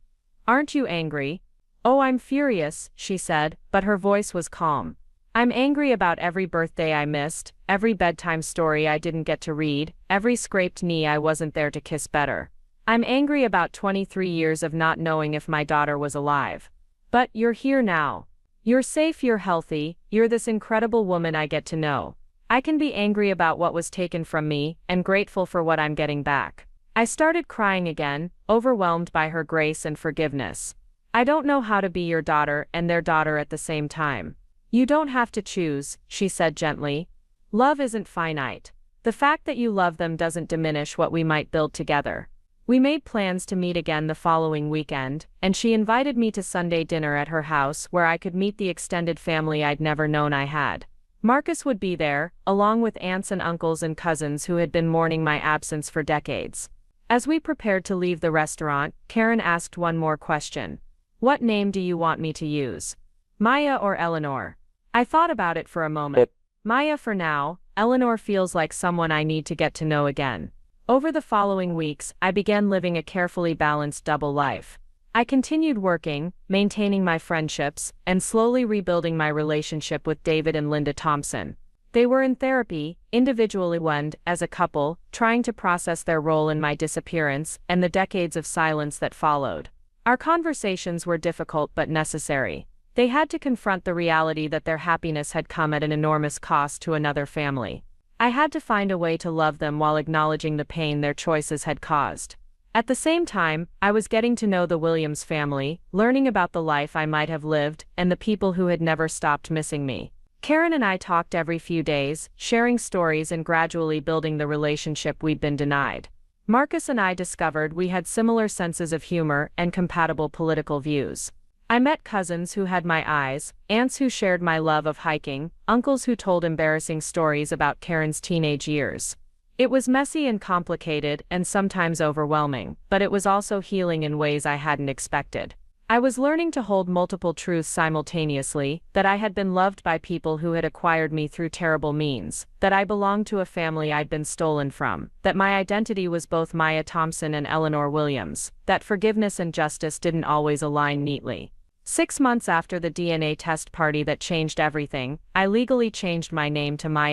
"Aren't you angry?" "Oh, I'm furious," she said, but her voice was calm. "I'm angry about every birthday I missed, every bedtime story I didn't get to read, every scraped knee I wasn't there to kiss better. I'm angry about 23 years of not knowing if my daughter was alive. But you're here now. You're safe, you're healthy, you're this incredible woman I get to know. I can be angry about what was taken from me, and grateful for what I'm getting back." I started crying again, overwhelmed by her grace and forgiveness. "I don't know how to be your daughter and their daughter at the same time." "You don't have to choose," she said gently. "Love isn't finite. The fact that you love them doesn't diminish what we might build together." We made plans to meet again the following weekend, and she invited me to Sunday dinner at her house where I could meet the extended family I'd never known I had. Marcus would be there, along with aunts and uncles and cousins who had been mourning my absence for decades. As we prepared to leave the restaurant, Karen asked one more question. "What name do you want me to use? Maya or Eleanor?" I thought about it for a moment. Maya for now. Eleanor feels like someone I need to get to know again. Over the following weeks, I began living a carefully balanced double life. I continued working, maintaining my friendships, and slowly rebuilding my relationship with David and Linda Thompson. They were in therapy, individually and as a couple, trying to process their role in my disappearance and the decades of silence that followed. Our conversations were difficult but necessary. They had to confront the reality that their happiness had come at an enormous cost to another family. I had to find a way to love them while acknowledging the pain their choices had caused. At the same time, I was getting to know the Williams family, learning about the life I might have lived, and the people who had never stopped missing me. Karen and I talked every few days, sharing stories and gradually building the relationship we'd been denied. Marcus and I discovered we had similar senses of humor and compatible political views. I met cousins who had my eyes, aunts who shared my love of hiking, uncles who told embarrassing stories about Karen's teenage years. It was messy and complicated and sometimes overwhelming, but it was also healing in ways I hadn't expected. I was learning to hold multiple truths simultaneously, that I had been loved by people who had acquired me through terrible means, that I belonged to a family I'd been stolen from, that my identity was both Maya Thompson and Eleanor Williams, that forgiveness and justice didn't always align neatly. 6 months after the DNA test party that changed everything, I legally changed my name to Maya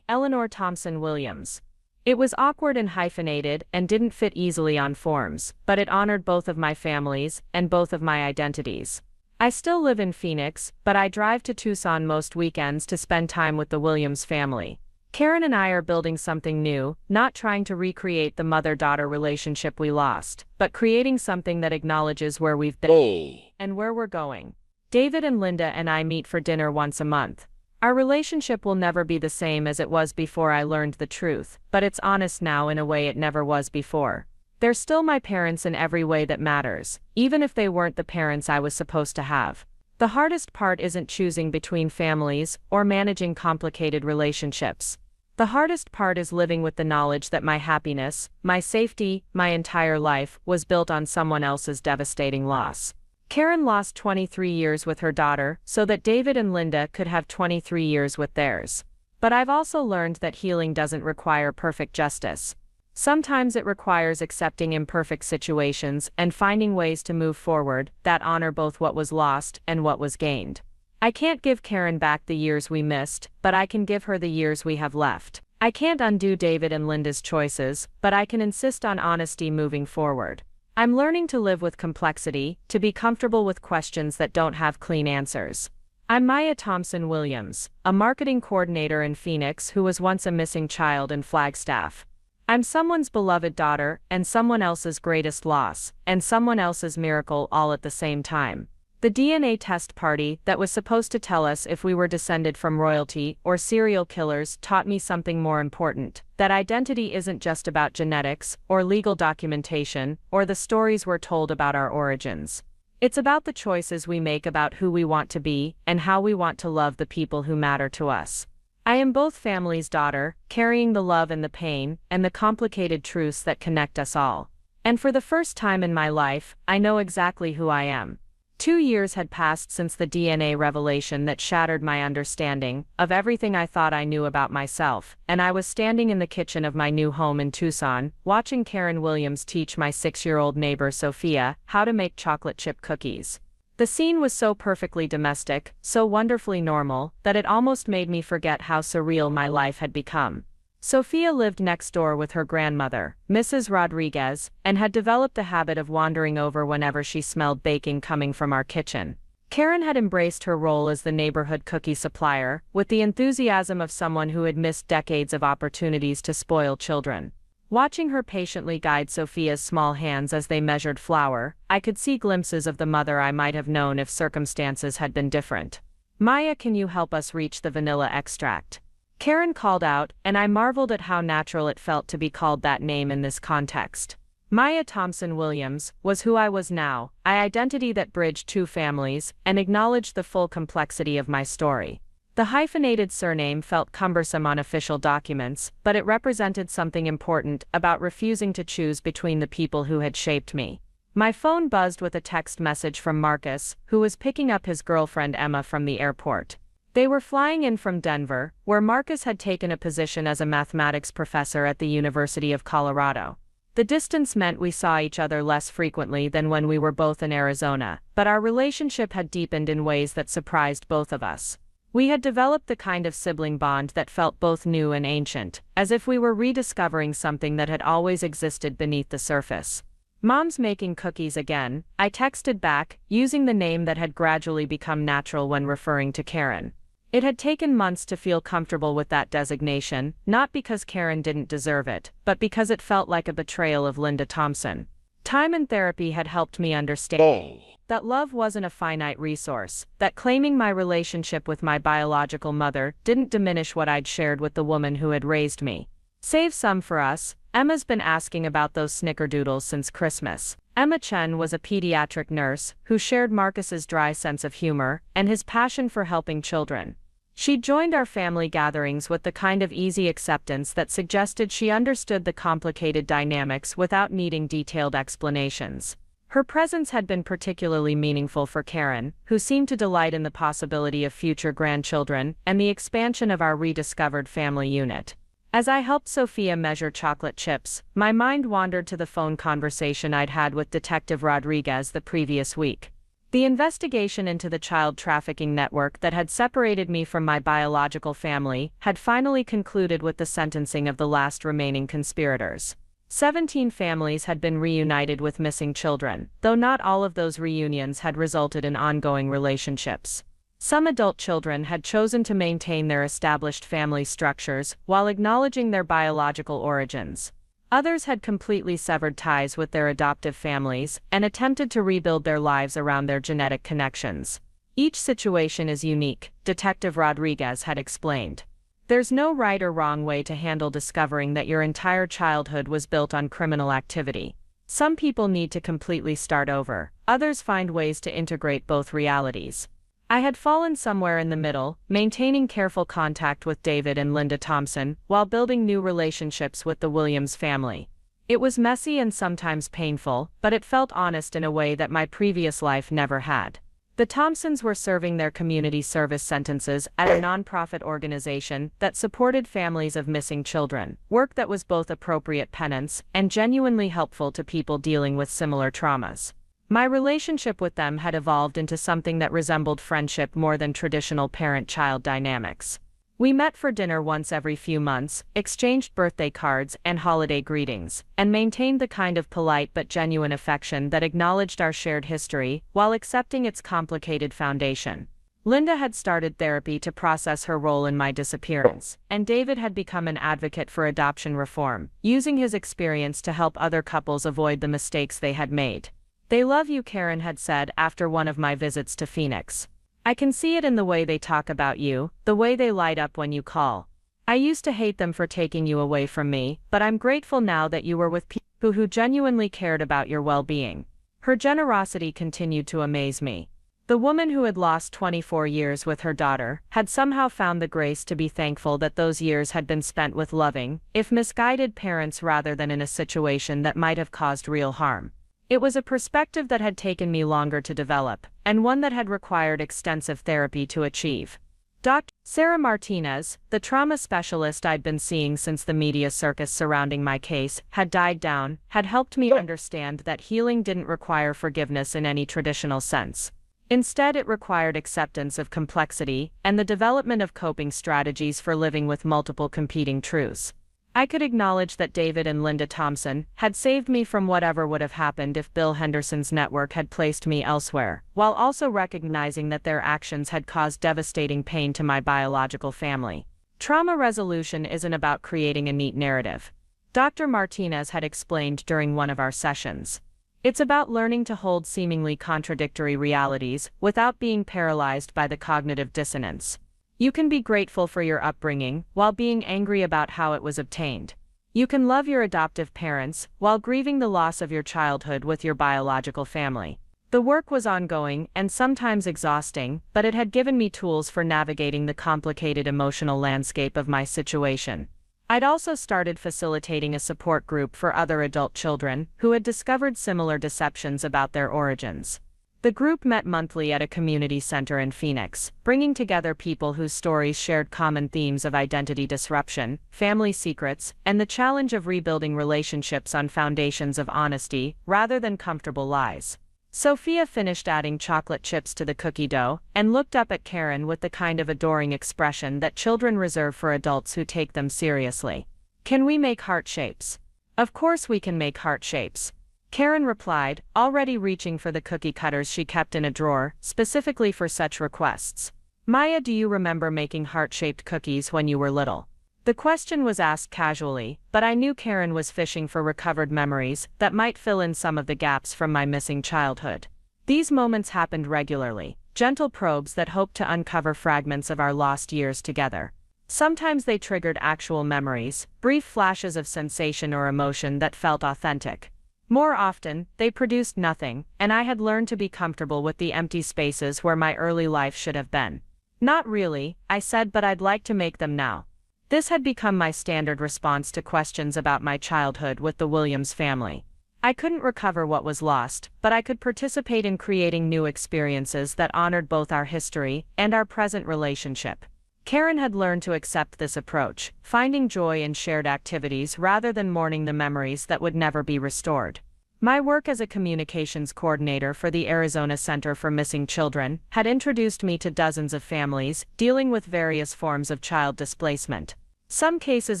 Eleanor Thompson Williams. It was awkward and hyphenated and didn't fit easily on forms, but it honored both of my families and both of my identities. I still live in Phoenix, but I drive to Tucson most weekends to spend time with the Williams family. Karen and I are building something new, not trying to recreate the mother-daughter relationship we lost, but creating something that acknowledges where we've been and where we're going. David and Linda and I meet for dinner once a month. Our relationship will never be the same as it was before I learned the truth, but it's honest now in a way it never was before. They're still my parents in every way that matters, even if they weren't the parents I was supposed to have. The hardest part isn't choosing between families or managing complicated relationships. The hardest part is living with the knowledge that my happiness, my safety, my entire life was built on someone else's devastating loss. Karen lost 23 years with her daughter so that David and Linda could have 23 years with theirs. But I've also learned that healing doesn't require perfect justice. Sometimes it requires accepting imperfect situations and finding ways to move forward that honor both what was lost and what was gained. I can't give Karen back the years we missed, but I can give her the years we have left. I can't undo David and Linda's choices, but I can insist on honesty moving forward. I'm learning to live with complexity, to be comfortable with questions that don't have clean answers. I'm Maya Thompson Williams, a marketing coordinator in Phoenix who was once a missing child in Flagstaff. I'm someone's beloved daughter, and someone else's greatest loss, and someone else's miracle all at the same time. The DNA test party that was supposed to tell us if we were descended from royalty or serial killers taught me something more important, that identity isn't just about genetics or legal documentation or the stories we're told about our origins. It's about the choices we make about who we want to be and how we want to love the people who matter to us. I am both families' daughter, carrying the love and the pain and the complicated truths that connect us all. And for the first time in my life, I know exactly who I am. 2 years had passed since the DNA revelation that shattered my understanding of everything I thought I knew about myself, and I was standing in the kitchen of my new home in Tucson, watching Karen Williams teach my 6-year-old neighbor Sophia how to make chocolate chip cookies. The scene was so perfectly domestic, so wonderfully normal, that it almost made me forget how surreal my life had become. Sophia lived next door with her grandmother, Mrs. Rodriguez, and had developed a habit of wandering over whenever she smelled baking coming from our kitchen. Karen had embraced her role as the neighborhood cookie supplier, with the enthusiasm of someone who had missed decades of opportunities to spoil children. Watching her patiently guide Sophia's small hands as they measured flour, I could see glimpses of the mother I might have known if circumstances had been different. "Maya, can you help us reach the vanilla extract?" Karen called out, and I marveled at how natural it felt to be called that name in this context. Maya Thompson Williams was who I was now, an identity that bridged 2 families and acknowledged the full complexity of my story. The hyphenated surname felt cumbersome on official documents, but it represented something important about refusing to choose between the people who had shaped me. My phone buzzed with a text message from Marcus, who was picking up his girlfriend Emma from the airport. They were flying in from Denver, where Marcus had taken a position as a mathematics professor at the University of Colorado. The distance meant we saw each other less frequently than when we were both in Arizona, but our relationship had deepened in ways that surprised both of us. We had developed the kind of sibling bond that felt both new and ancient, as if we were rediscovering something that had always existed beneath the surface. "Mom's making cookies again," I texted back, using the name that had gradually become natural when referring to Karen. It had taken months to feel comfortable with that designation, not because Karen didn't deserve it, but because it felt like a betrayal of Linda Thompson. Time and therapy had helped me understand that love wasn't a finite resource, that claiming my relationship with my biological mother didn't diminish what I'd shared with the woman who had raised me. "Save some for us," Emma's been asking about those snickerdoodles since Christmas. Emma Chen was a pediatric nurse who shared Marcus's dry sense of humor and his passion for helping children. She joined our family gatherings with the kind of easy acceptance that suggested she understood the complicated dynamics without needing detailed explanations. Her presence had been particularly meaningful for Karen, who seemed to delight in the possibility of future grandchildren and the expansion of our rediscovered family unit. As I helped Sophia measure chocolate chips, my mind wandered to the phone conversation I'd had with Detective Rodriguez the previous week. The investigation into the child trafficking network that had separated me from my biological family had finally concluded with the sentencing of the last remaining conspirators. 17 families had been reunited with missing children, though not all of those reunions had resulted in ongoing relationships. Some adult children had chosen to maintain their established family structures while acknowledging their biological origins. Others had completely severed ties with their adoptive families and attempted to rebuild their lives around their genetic connections. Each situation is unique, Detective Rodriguez had explained. There's no right or wrong way to handle discovering that your entire childhood was built on criminal activity. Some people need to completely start over, others find ways to integrate both realities. I had fallen somewhere in the middle, maintaining careful contact with David and Linda Thompson while building new relationships with the Williams family. It was messy and sometimes painful, but it felt honest in a way that my previous life never had. The Thompsons were serving their community service sentences at a nonprofit organization that supported families of missing children, work that was both appropriate penance and genuinely helpful to people dealing with similar traumas. My relationship with them had evolved into something that resembled friendship more than traditional parent-child dynamics. We met for dinner once every few months, exchanged birthday cards and holiday greetings, and maintained the kind of polite but genuine affection that acknowledged our shared history while accepting its complicated foundation. Linda had started therapy to process her role in my disappearance, and David had become an advocate for adoption reform, using his experience to help other couples avoid the mistakes they had made. "They love you," Karen had said after one of my visits to Phoenix. "I can see it in the way they talk about you, the way they light up when you call. I used to hate them for taking you away from me, but I'm grateful now that you were with people who genuinely cared about your well-being." Her generosity continued to amaze me. The woman who had lost 24 years with her daughter had somehow found the grace to be thankful that those years had been spent with loving, if misguided parents rather than in a situation that might have caused real harm. It was a perspective that had taken me longer to develop, and one that had required extensive therapy to achieve. Dr. Sarah Martinez, the trauma specialist I'd been seeing since the media circus surrounding my case had died down, had helped me understand that healing didn't require forgiveness in any traditional sense. Instead, it required acceptance of complexity and the development of coping strategies for living with multiple competing truths. I could acknowledge that David and Linda Thompson had saved me from whatever would have happened if Bill Henderson's network had placed me elsewhere, while also recognizing that their actions had caused devastating pain to my biological family. Trauma resolution isn't about creating a neat narrative. Dr. Martinez had explained during one of our sessions. It's about learning to hold seemingly contradictory realities without being paralyzed by the cognitive dissonance. You can be grateful for your upbringing while being angry about how it was obtained. You can love your adoptive parents while grieving the loss of your childhood with your biological family. The work was ongoing and sometimes exhausting, but it had given me tools for navigating the complicated emotional landscape of my situation. I'd also started facilitating a support group for other adult children who had discovered similar deceptions about their origins. The group met monthly at a community center in Phoenix, bringing together people whose stories shared common themes of identity disruption, family secrets, and the challenge of rebuilding relationships on foundations of honesty rather than comfortable lies. Sophia finished adding chocolate chips to the cookie dough and looked up at Karen with the kind of adoring expression that children reserve for adults who take them seriously. "Can we make heart shapes?" "Of course we can make heart shapes," Karen replied, already reaching for the cookie cutters she kept in a drawer, specifically for such requests. "Maya, do you remember making heart-shaped cookies when you were little?" The question was asked casually, but I knew Karen was fishing for recovered memories that might fill in some of the gaps from my missing childhood. These moments happened regularly, gentle probes that hoped to uncover fragments of our lost years together. Sometimes they triggered actual memories, brief flashes of sensation or emotion that felt authentic. More often, they produced nothing, and I had learned to be comfortable with the empty spaces where my early life should have been. Not really, I said, but I'd like to make them now. This had become my standard response to questions about my childhood with the Williams family. I couldn't recover what was lost, but I could participate in creating new experiences that honored both our history and our present relationship. Karen had learned to accept this approach, finding joy in shared activities rather than mourning the memories that would never be restored. My work as a communications coordinator for the Arizona Center for Missing Children had introduced me to dozens of families dealing with various forms of child displacement. Some cases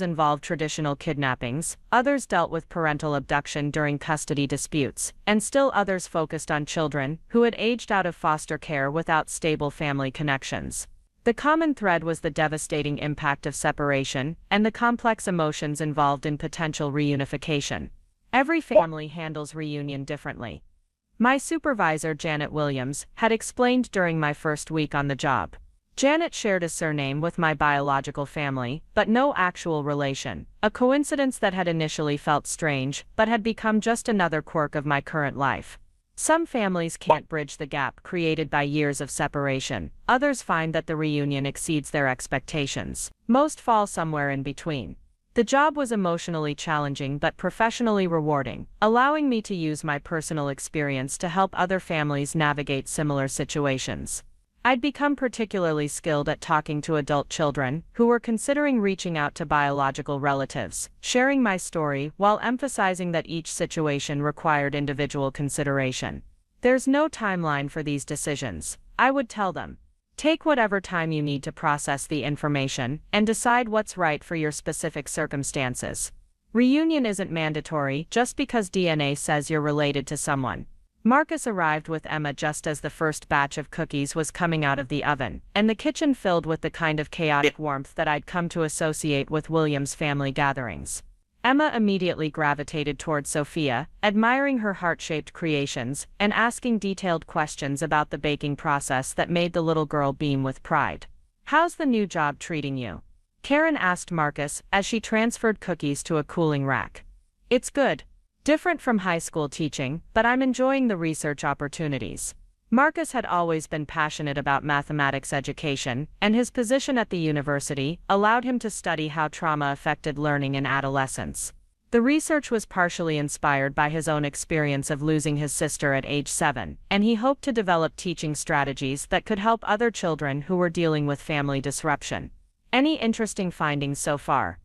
involved traditional kidnappings, others dealt with parental abduction during custody disputes, and still others focused on children who had aged out of foster care without stable family connections. The common thread was the devastating impact of separation and the complex emotions involved in potential reunification. Every family handles reunion differently. My supervisor, Janet Williams, had explained during my first week on the job. Janet shared a surname with my biological family, but no actual relation, a coincidence that had initially felt strange but had become just another quirk of my current life. Some families can't bridge the gap created by years of separation, others find that the reunion exceeds their expectations. Most fall somewhere in between. The job was emotionally challenging but professionally rewarding, allowing me to use my personal experience to help other families navigate similar situations. I'd become particularly skilled at talking to adult children who were considering reaching out to biological relatives, sharing my story while emphasizing that each situation required individual consideration. There's no timeline for these decisions, I would tell them. Take whatever time you need to process the information and decide what's right for your specific circumstances. Reunion isn't mandatory just because DNA says you're related to someone. Marcus arrived with Emma just as the first batch of cookies was coming out of the oven, and the kitchen filled with the kind of chaotic warmth that I'd come to associate with Williams' family gatherings. Emma immediately gravitated toward Sophia, admiring her heart-shaped creations and asking detailed questions about the baking process that made the little girl beam with pride. "How's the new job treating you?" Karen asked Marcus as she transferred cookies to a cooling rack. "It's good. Different from high school teaching, but I'm enjoying the research opportunities." Marcus had always been passionate about mathematics education, and his position at the university allowed him to study how trauma affected learning in adolescence. The research was partially inspired by his own experience of losing his sister at age 7, and he hoped to develop teaching strategies that could help other children who were dealing with family disruption. Any interesting findings so far?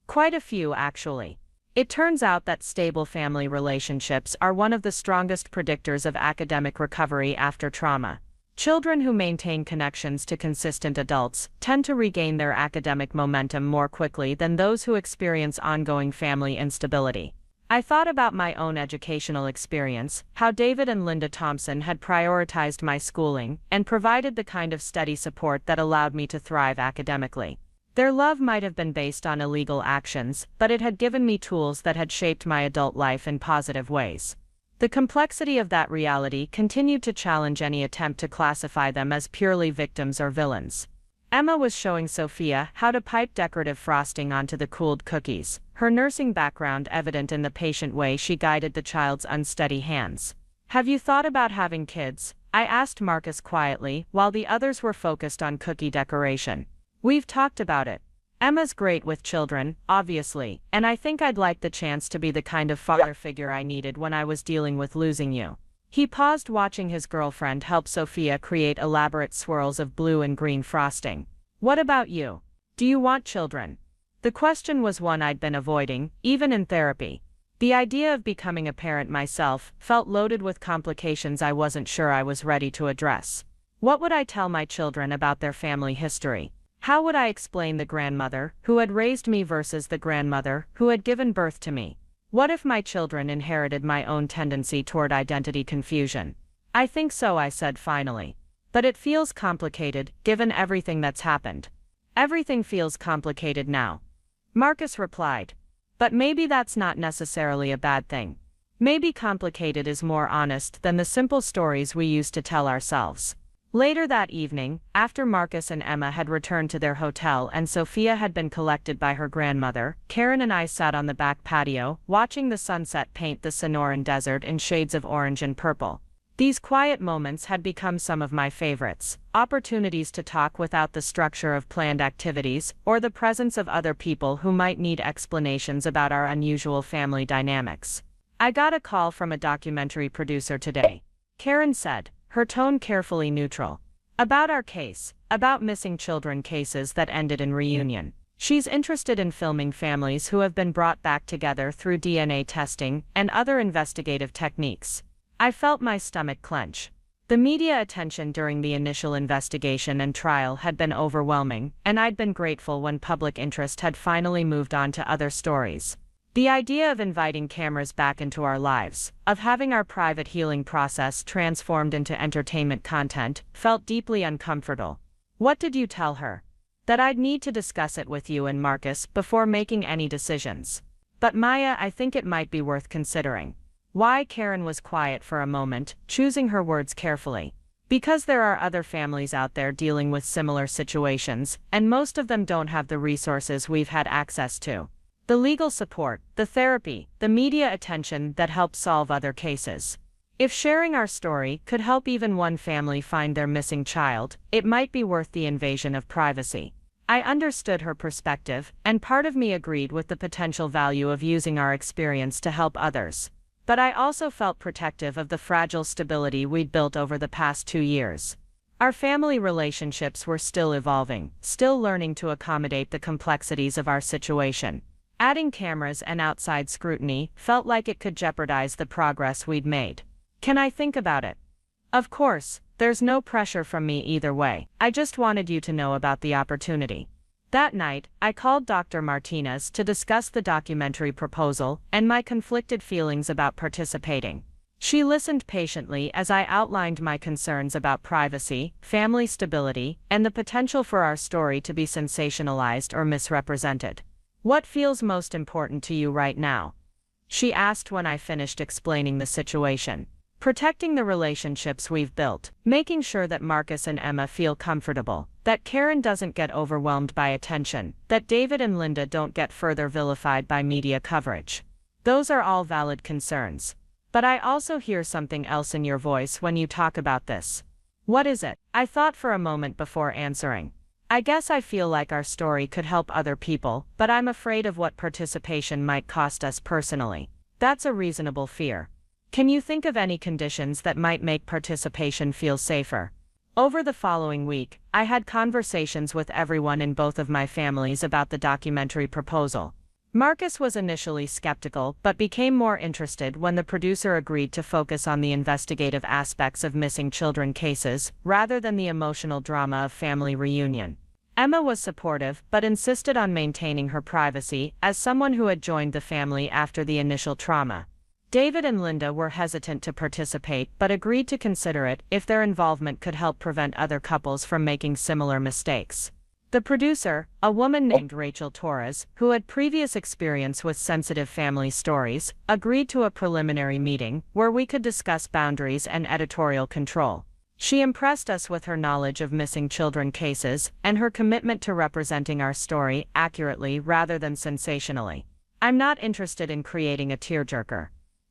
Quite a few, actually. It turns out that stable family relationships are one of the strongest predictors of academic recovery after trauma. Children who maintain connections to consistent adults tend to regain their academic momentum more quickly than those who experience ongoing family instability. I thought about my own educational experience, how David and Linda Thompson had prioritized my schooling and provided the kind of steady support that allowed me to thrive academically. Their love might have been based on illegal actions, but it had given me tools that had shaped my adult life in positive ways. The complexity of that reality continued to challenge any attempt to classify them as purely victims or villains. Emma was showing Sophia how to pipe decorative frosting onto the cooled cookies, her nursing background evident in the patient way she guided the child's unsteady hands. "Have you thought about having kids?" I asked Marcus quietly while the others were focused on cookie decoration. "We've talked about it. Emma's great with children, obviously, and I think I'd like the chance to be the kind of father figure I needed when I was dealing with losing you." He paused, watching his girlfriend help Sophia create elaborate swirls of blue and green frosting. "What about you? Do you want children?" The question was one I'd been avoiding, even in therapy. The idea of becoming a parent myself felt loaded with complications I wasn't sure I was ready to address. What would I tell my children about their family history? How would I explain the grandmother who had raised me versus the grandmother who had given birth to me? What if my children inherited my own tendency toward identity confusion? "I think so," I said finally. "But it feels complicated, given everything that's happened." "Everything feels complicated now," Marcus replied. "But maybe that's not necessarily a bad thing. Maybe complicated is more honest than the simple stories we used to tell ourselves." Later that evening, after Marcus and Emma had returned to their hotel and Sophia had been collected by her grandmother, Karen and I sat on the back patio, watching the sunset paint the Sonoran Desert in shades of orange and purple. These quiet moments had become some of my favorites, opportunities to talk without the structure of planned activities or the presence of other people who might need explanations about our unusual family dynamics. "I got a call from a documentary producer today," Karen said, her tone carefully neutral. "About our case, about missing children cases that ended in reunion. She's interested in filming families who have been brought back together through DNA testing and other investigative techniques." I felt my stomach clench. The media attention during the initial investigation and trial had been overwhelming, and I'd been grateful when public interest had finally moved on to other stories. The idea of inviting cameras back into our lives, of having our private healing process transformed into entertainment content, felt deeply uncomfortable. "What did you tell her?" "That I'd need to discuss it with you and Marcus before making any decisions. But Maya, I think it might be worth considering." Why? Karen was quiet for a moment, choosing her words carefully. "Because there are other families out there dealing with similar situations, and most of them don't have the resources we've had access to. The legal support, the therapy, the media attention that helps solve other cases. If sharing our story could help even one family find their missing child, it might be worth the invasion of privacy." I understood her perspective, and part of me agreed with the potential value of using our experience to help others. But I also felt protective of the fragile stability we'd built over the past 2 years. Our family relationships were still evolving, still learning to accommodate the complexities of our situation. Adding cameras and outside scrutiny felt like it could jeopardize the progress we'd made. "Can I think about it?" "Of course, there's no pressure from me either way. I just wanted you to know about the opportunity." That night, I called Dr. Martinez to discuss the documentary proposal and my conflicted feelings about participating. She listened patiently as I outlined my concerns about privacy, family stability, and the potential for our story to be sensationalized or misrepresented. "What feels most important to you right now?" she asked when I finished explaining the situation. "Protecting the relationships we've built, making sure that Marcus and Emma feel comfortable, that Karen doesn't get overwhelmed by attention, that David and Linda don't get further vilified by media coverage. Those are all valid concerns. But I also hear something else in your voice when you talk about this." "What is it?" I thought for a moment before answering. "I guess I feel like our story could help other people, but I'm afraid of what participation might cost us personally." "That's a reasonable fear. Can you think of any conditions that might make participation feel safer?" Over the following week, I had conversations with everyone in both of my families about the documentary proposal. Marcus was initially skeptical but became more interested when the producer agreed to focus on the investigative aspects of missing children cases, rather than the emotional drama of family reunion. Emma was supportive but insisted on maintaining her privacy as someone who had joined the family after the initial trauma. David and Linda were hesitant to participate but agreed to consider it if their involvement could help prevent other couples from making similar mistakes. The producer, a woman named Rachel Torres, who had previous experience with sensitive family stories, agreed to a preliminary meeting where we could discuss boundaries and editorial control. She impressed us with her knowledge of missing children cases and her commitment to representing our story accurately rather than sensationally. "I'm not interested in creating a tearjerker,"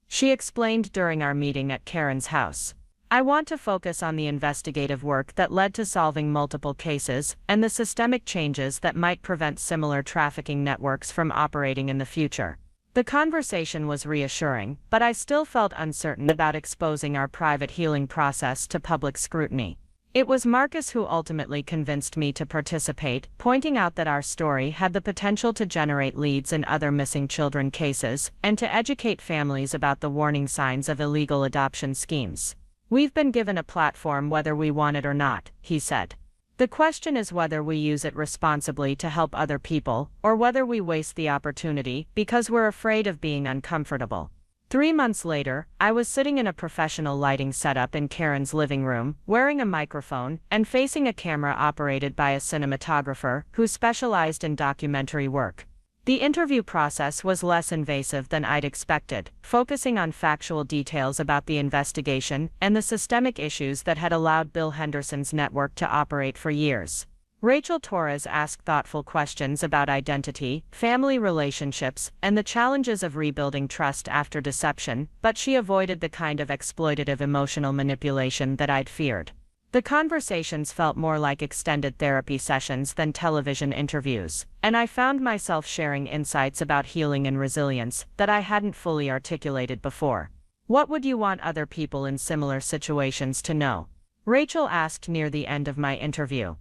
she explained during our meeting at Karen's house. "I want to focus on the investigative work that led to solving multiple cases and the systemic changes that might prevent similar trafficking networks from operating in the future." The conversation was reassuring, but I still felt uncertain about exposing our private healing process to public scrutiny. It was Marcus who ultimately convinced me to participate, pointing out that our story had the potential to generate leads in other missing children cases and to educate families about the warning signs of illegal adoption schemes. "We've been given a platform whether we want it or not," he said. "The question is whether we use it responsibly to help other people, or whether we waste the opportunity because we're afraid of being uncomfortable." 3 months later, I was sitting in a professional lighting setup in Karen's living room, wearing a microphone and facing a camera operated by a cinematographer who specialized in documentary work. The interview process was less invasive than I'd expected, focusing on factual details about the investigation and the systemic issues that had allowed Bill Henderson's network to operate for years. Rachel Torres asked thoughtful questions about identity, family relationships, and the challenges of rebuilding trust after deception, but she avoided the kind of exploitative emotional manipulation that I'd feared. The conversations felt more like extended therapy sessions than television interviews, and I found myself sharing insights about healing and resilience that I hadn't fully articulated before. What would you want other people in similar situations to know? Rachel asked near the end of my interview.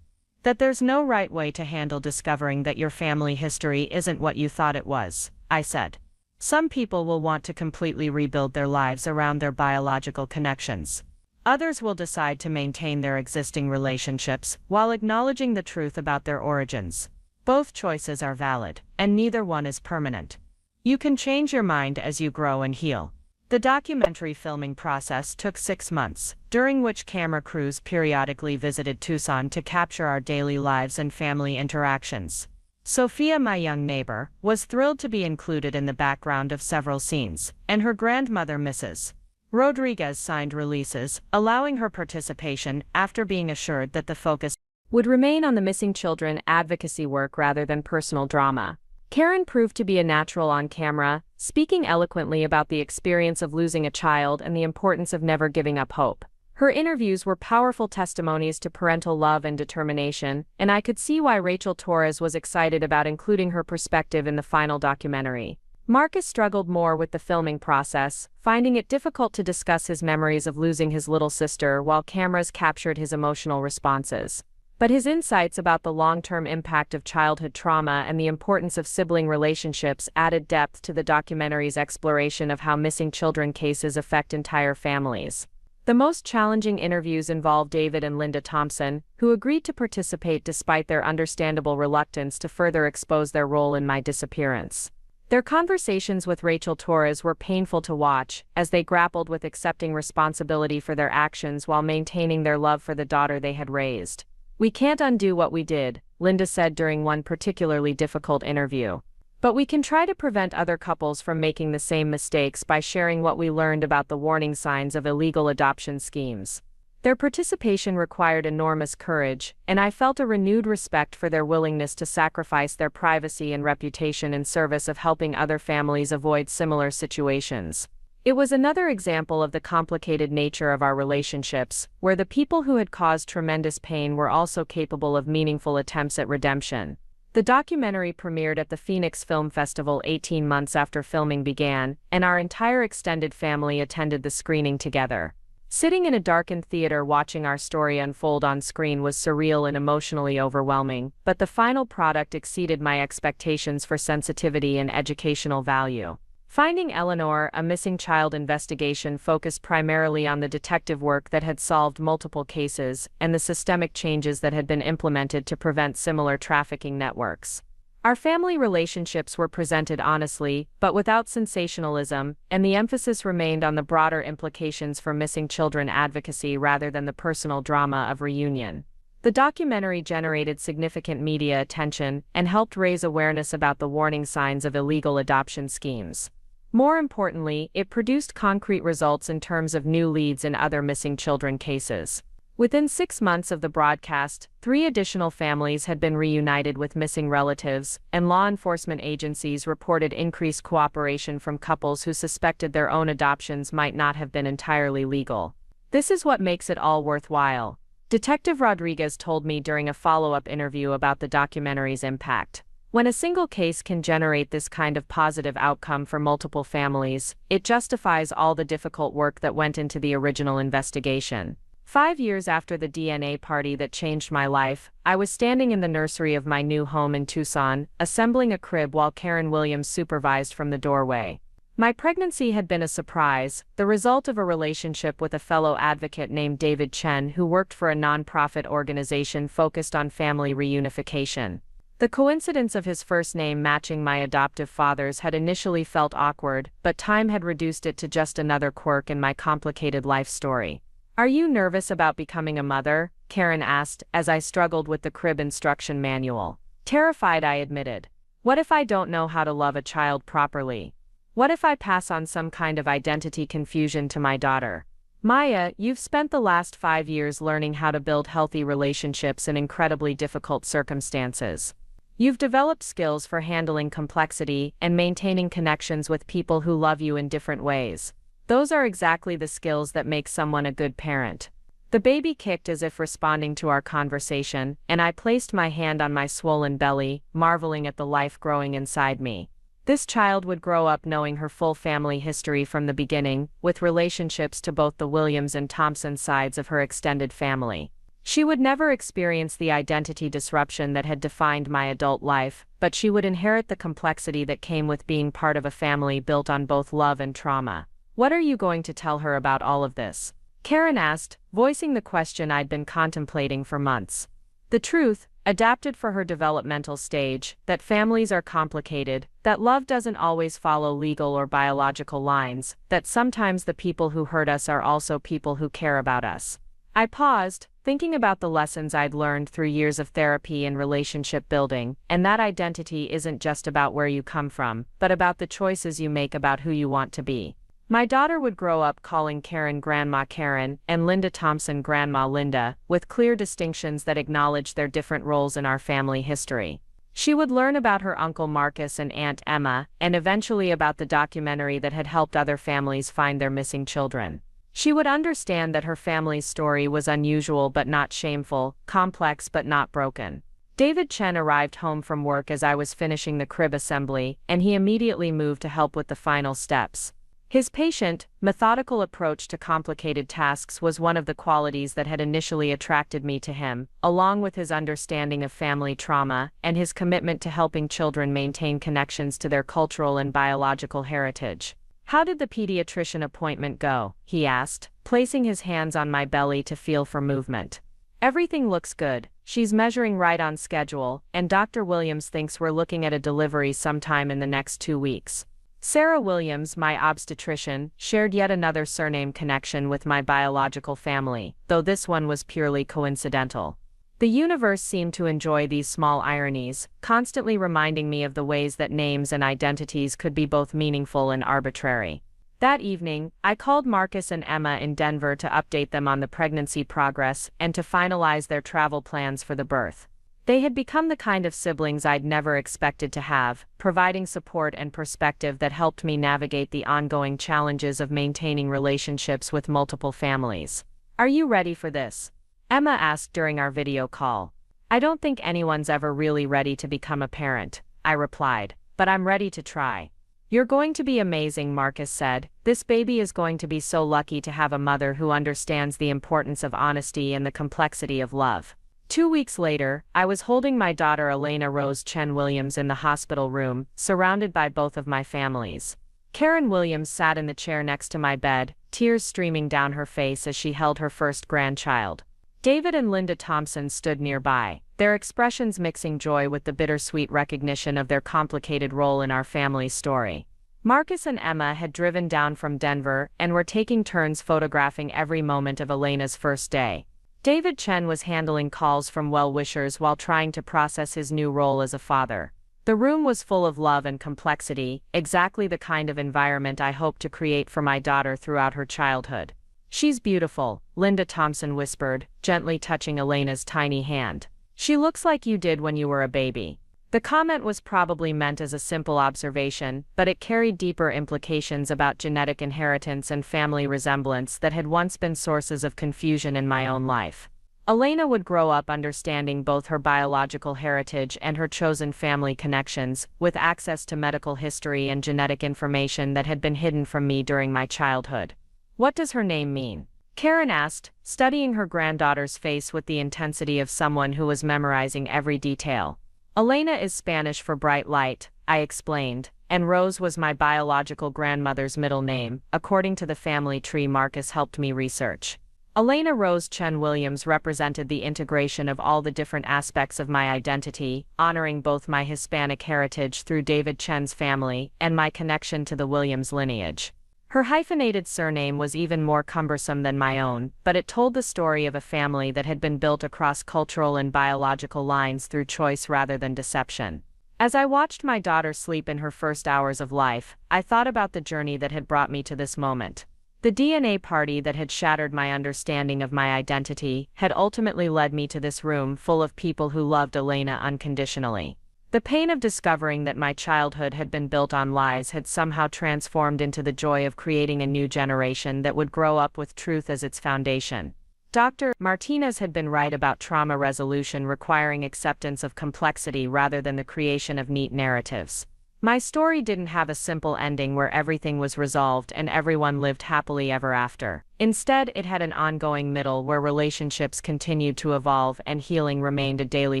That there's no right way to handle discovering that your family history isn't what you thought it was, I said. Some people will want to completely rebuild their lives around their biological connections. Others will decide to maintain their existing relationships while acknowledging the truth about their origins. Both choices are valid, and neither one is permanent. You can change your mind as you grow and heal. The documentary filming process took 6 months, during which camera crews periodically visited Tucson to capture our daily lives and family interactions. Sophia, my young neighbor, was thrilled to be included in the background of several scenes, and her grandmother, Mrs. Rodriguez, signed releases, allowing her participation after being assured that the focus would remain on the missing children advocacy work rather than personal drama. Karen proved to be a natural on camera, speaking eloquently about the experience of losing a child and the importance of never giving up hope. Her interviews were powerful testimonies to parental love and determination, and I could see why Rachel Torres was excited about including her perspective in the final documentary. Marcus struggled more with the filming process, finding it difficult to discuss his memories of losing his little sister while cameras captured his emotional responses. But his insights about the long-term impact of childhood trauma and the importance of sibling relationships added depth to the documentary's exploration of how missing children cases affect entire families. The most challenging interviews involved David and Linda Thompson, who agreed to participate despite their understandable reluctance to further expose their role in my disappearance. Their conversations with Rachel Torres were painful to watch, as they grappled with accepting responsibility for their actions while maintaining their love for the daughter they had raised. "We can't undo what we did," Linda said during one particularly difficult interview. "But we can try to prevent other couples from making the same mistakes by sharing what we learned about the warning signs of illegal adoption schemes." Their participation required enormous courage, and I felt a renewed respect for their willingness to sacrifice their privacy and reputation in service of helping other families avoid similar situations. It was another example of the complicated nature of our relationships, where the people who had caused tremendous pain were also capable of meaningful attempts at redemption. The documentary premiered at the Phoenix Film Festival 18 months after filming began, and our entire extended family attended the screening together. Sitting in a darkened theater watching our story unfold on screen was surreal and emotionally overwhelming, but the final product exceeded my expectations for sensitivity and educational value. Finding Eleanor, a missing child investigation focused primarily on the detective work that had solved multiple cases and the systemic changes that had been implemented to prevent similar trafficking networks. Our family relationships were presented honestly, but without sensationalism, and the emphasis remained on the broader implications for missing children advocacy rather than the personal drama of reunion. The documentary generated significant media attention and helped raise awareness about the warning signs of illegal adoption schemes. More importantly, it produced concrete results in terms of new leads in other missing children cases. Within 6 months of the broadcast, 3 additional families had been reunited with missing relatives, and law enforcement agencies reported increased cooperation from couples who suspected their own adoptions might not have been entirely legal. "This is what makes it all worthwhile," Detective Rodriguez told me during a follow-up interview about the documentary's impact. "When a single case can generate this kind of positive outcome for multiple families, it justifies all the difficult work that went into the original investigation." 5 years after the DNA party that changed my life, I was standing in the nursery of my new home in Tucson, assembling a crib while Karen Williams supervised from the doorway. My pregnancy had been a surprise, the result of a relationship with a fellow advocate named David Chen who worked for a nonprofit organization focused on family reunification. The coincidence of his first name matching my adoptive father's had initially felt awkward, but time had reduced it to just another quirk in my complicated life story. "Are you nervous about becoming a mother?" Karen asked, as I struggled with the crib instruction manual. "Terrified," I admitted. What if I don't know how to love a child properly? What if I pass on some kind of identity confusion to my daughter? Maya, you've spent the last 5 years learning how to build healthy relationships in incredibly difficult circumstances. You've developed skills for handling complexity and maintaining connections with people who love you in different ways. Those are exactly the skills that make someone a good parent. The baby kicked as if responding to our conversation, and I placed my hand on my swollen belly, marveling at the life growing inside me. This child would grow up knowing her full family history from the beginning, with relationships to both the Williams and Thompson sides of her extended family. She would never experience the identity disruption that had defined my adult life, but she would inherit the complexity that came with being part of a family built on both love and trauma. What are you going to tell her about all of this? Karen asked, voicing the question I'd been contemplating for months. The truth, adapted for her developmental stage, that families are complicated, that love doesn't always follow legal or biological lines, that sometimes the people who hurt us are also people who care about us. I paused, thinking about the lessons I'd learned through years of therapy and relationship building, and that identity isn't just about where you come from, but about the choices you make about who you want to be. My daughter would grow up calling Karen Grandma Karen and Linda Thompson Grandma Linda, with clear distinctions that acknowledge their different roles in our family history. She would learn about her Uncle Marcus and Aunt Emma, and eventually about the documentary that had helped other families find their missing children. She would understand that her family's story was unusual but not shameful, complex but not broken. David Chen arrived home from work as I was finishing the crib assembly, and he immediately moved to help with the final steps. His patient, methodical approach to complicated tasks was one of the qualities that had initially attracted me to him, along with his understanding of family trauma and his commitment to helping children maintain connections to their cultural and biological heritage. "How did the pediatrician appointment go?" he asked, placing his hands on my belly to feel for movement. "Everything looks good. She's measuring right on schedule, and Dr. Williams thinks we're looking at a delivery sometime in the next 2 weeks." Sarah Williams, my obstetrician, shared yet another surname connection with my biological family, though this one was purely coincidental. The universe seemed to enjoy these small ironies, constantly reminding me of the ways that names and identities could be both meaningful and arbitrary. That evening, I called Marcus and Emma in Denver to update them on the pregnancy progress and to finalize their travel plans for the birth. They had become the kind of siblings I'd never expected to have, providing support and perspective that helped me navigate the ongoing challenges of maintaining relationships with multiple families. "Are you ready for this?" Emma asked during our video call. "I don't think anyone's ever really ready to become a parent," I replied, "but I'm ready to try." "You're going to be amazing," Marcus said. "This baby is going to be so lucky to have a mother who understands the importance of honesty and the complexity of love." 2 weeks later, I was holding my daughter Elena Rose Chen Williams in the hospital room, surrounded by both of my families. Karen Williams sat in the chair next to my bed, tears streaming down her face as she held her first grandchild. David and Linda Thompson stood nearby, their expressions mixing joy with the bittersweet recognition of their complicated role in our family's story. Marcus and Emma had driven down from Denver and were taking turns photographing every moment of Elena's first day. David Chen was handling calls from well-wishers while trying to process his new role as a father. The room was full of love and complexity, exactly the kind of environment I hoped to create for my daughter throughout her childhood. "She's beautiful," Linda Thompson whispered, gently touching Elena's tiny hand. "She looks like you did when you were a baby." The comment was probably meant as a simple observation, but it carried deeper implications about genetic inheritance and family resemblance that had once been sources of confusion in my own life. Elena would grow up understanding both her biological heritage and her chosen family connections, with access to medical history and genetic information that had been hidden from me during my childhood. "What does her name mean?" Karen asked, studying her granddaughter's face with the intensity of someone who was memorizing every detail. "Elena is Spanish for bright light," I explained, "and Rose was my biological grandmother's middle name, according to the family tree Marcus helped me research." Elena Rose Chen Williams represented the integration of all the different aspects of my identity, honoring both my Hispanic heritage through David Chen's family and my connection to the Williams lineage. Her hyphenated surname was even more cumbersome than my own, but it told the story of a family that had been built across cultural and biological lines through choice rather than deception. As I watched my daughter sleep in her first hours of life, I thought about the journey that had brought me to this moment. The DNA party that had shattered my understanding of my identity had ultimately led me to this room full of people who loved Elena unconditionally. The pain of discovering that my childhood had been built on lies had somehow transformed into the joy of creating a new generation that would grow up with truth as its foundation. Dr. Martinez had been right about trauma resolution requiring acceptance of complexity rather than the creation of neat narratives. My story didn't have a simple ending where everything was resolved and everyone lived happily ever after. Instead, it had an ongoing middle where relationships continued to evolve and healing remained a daily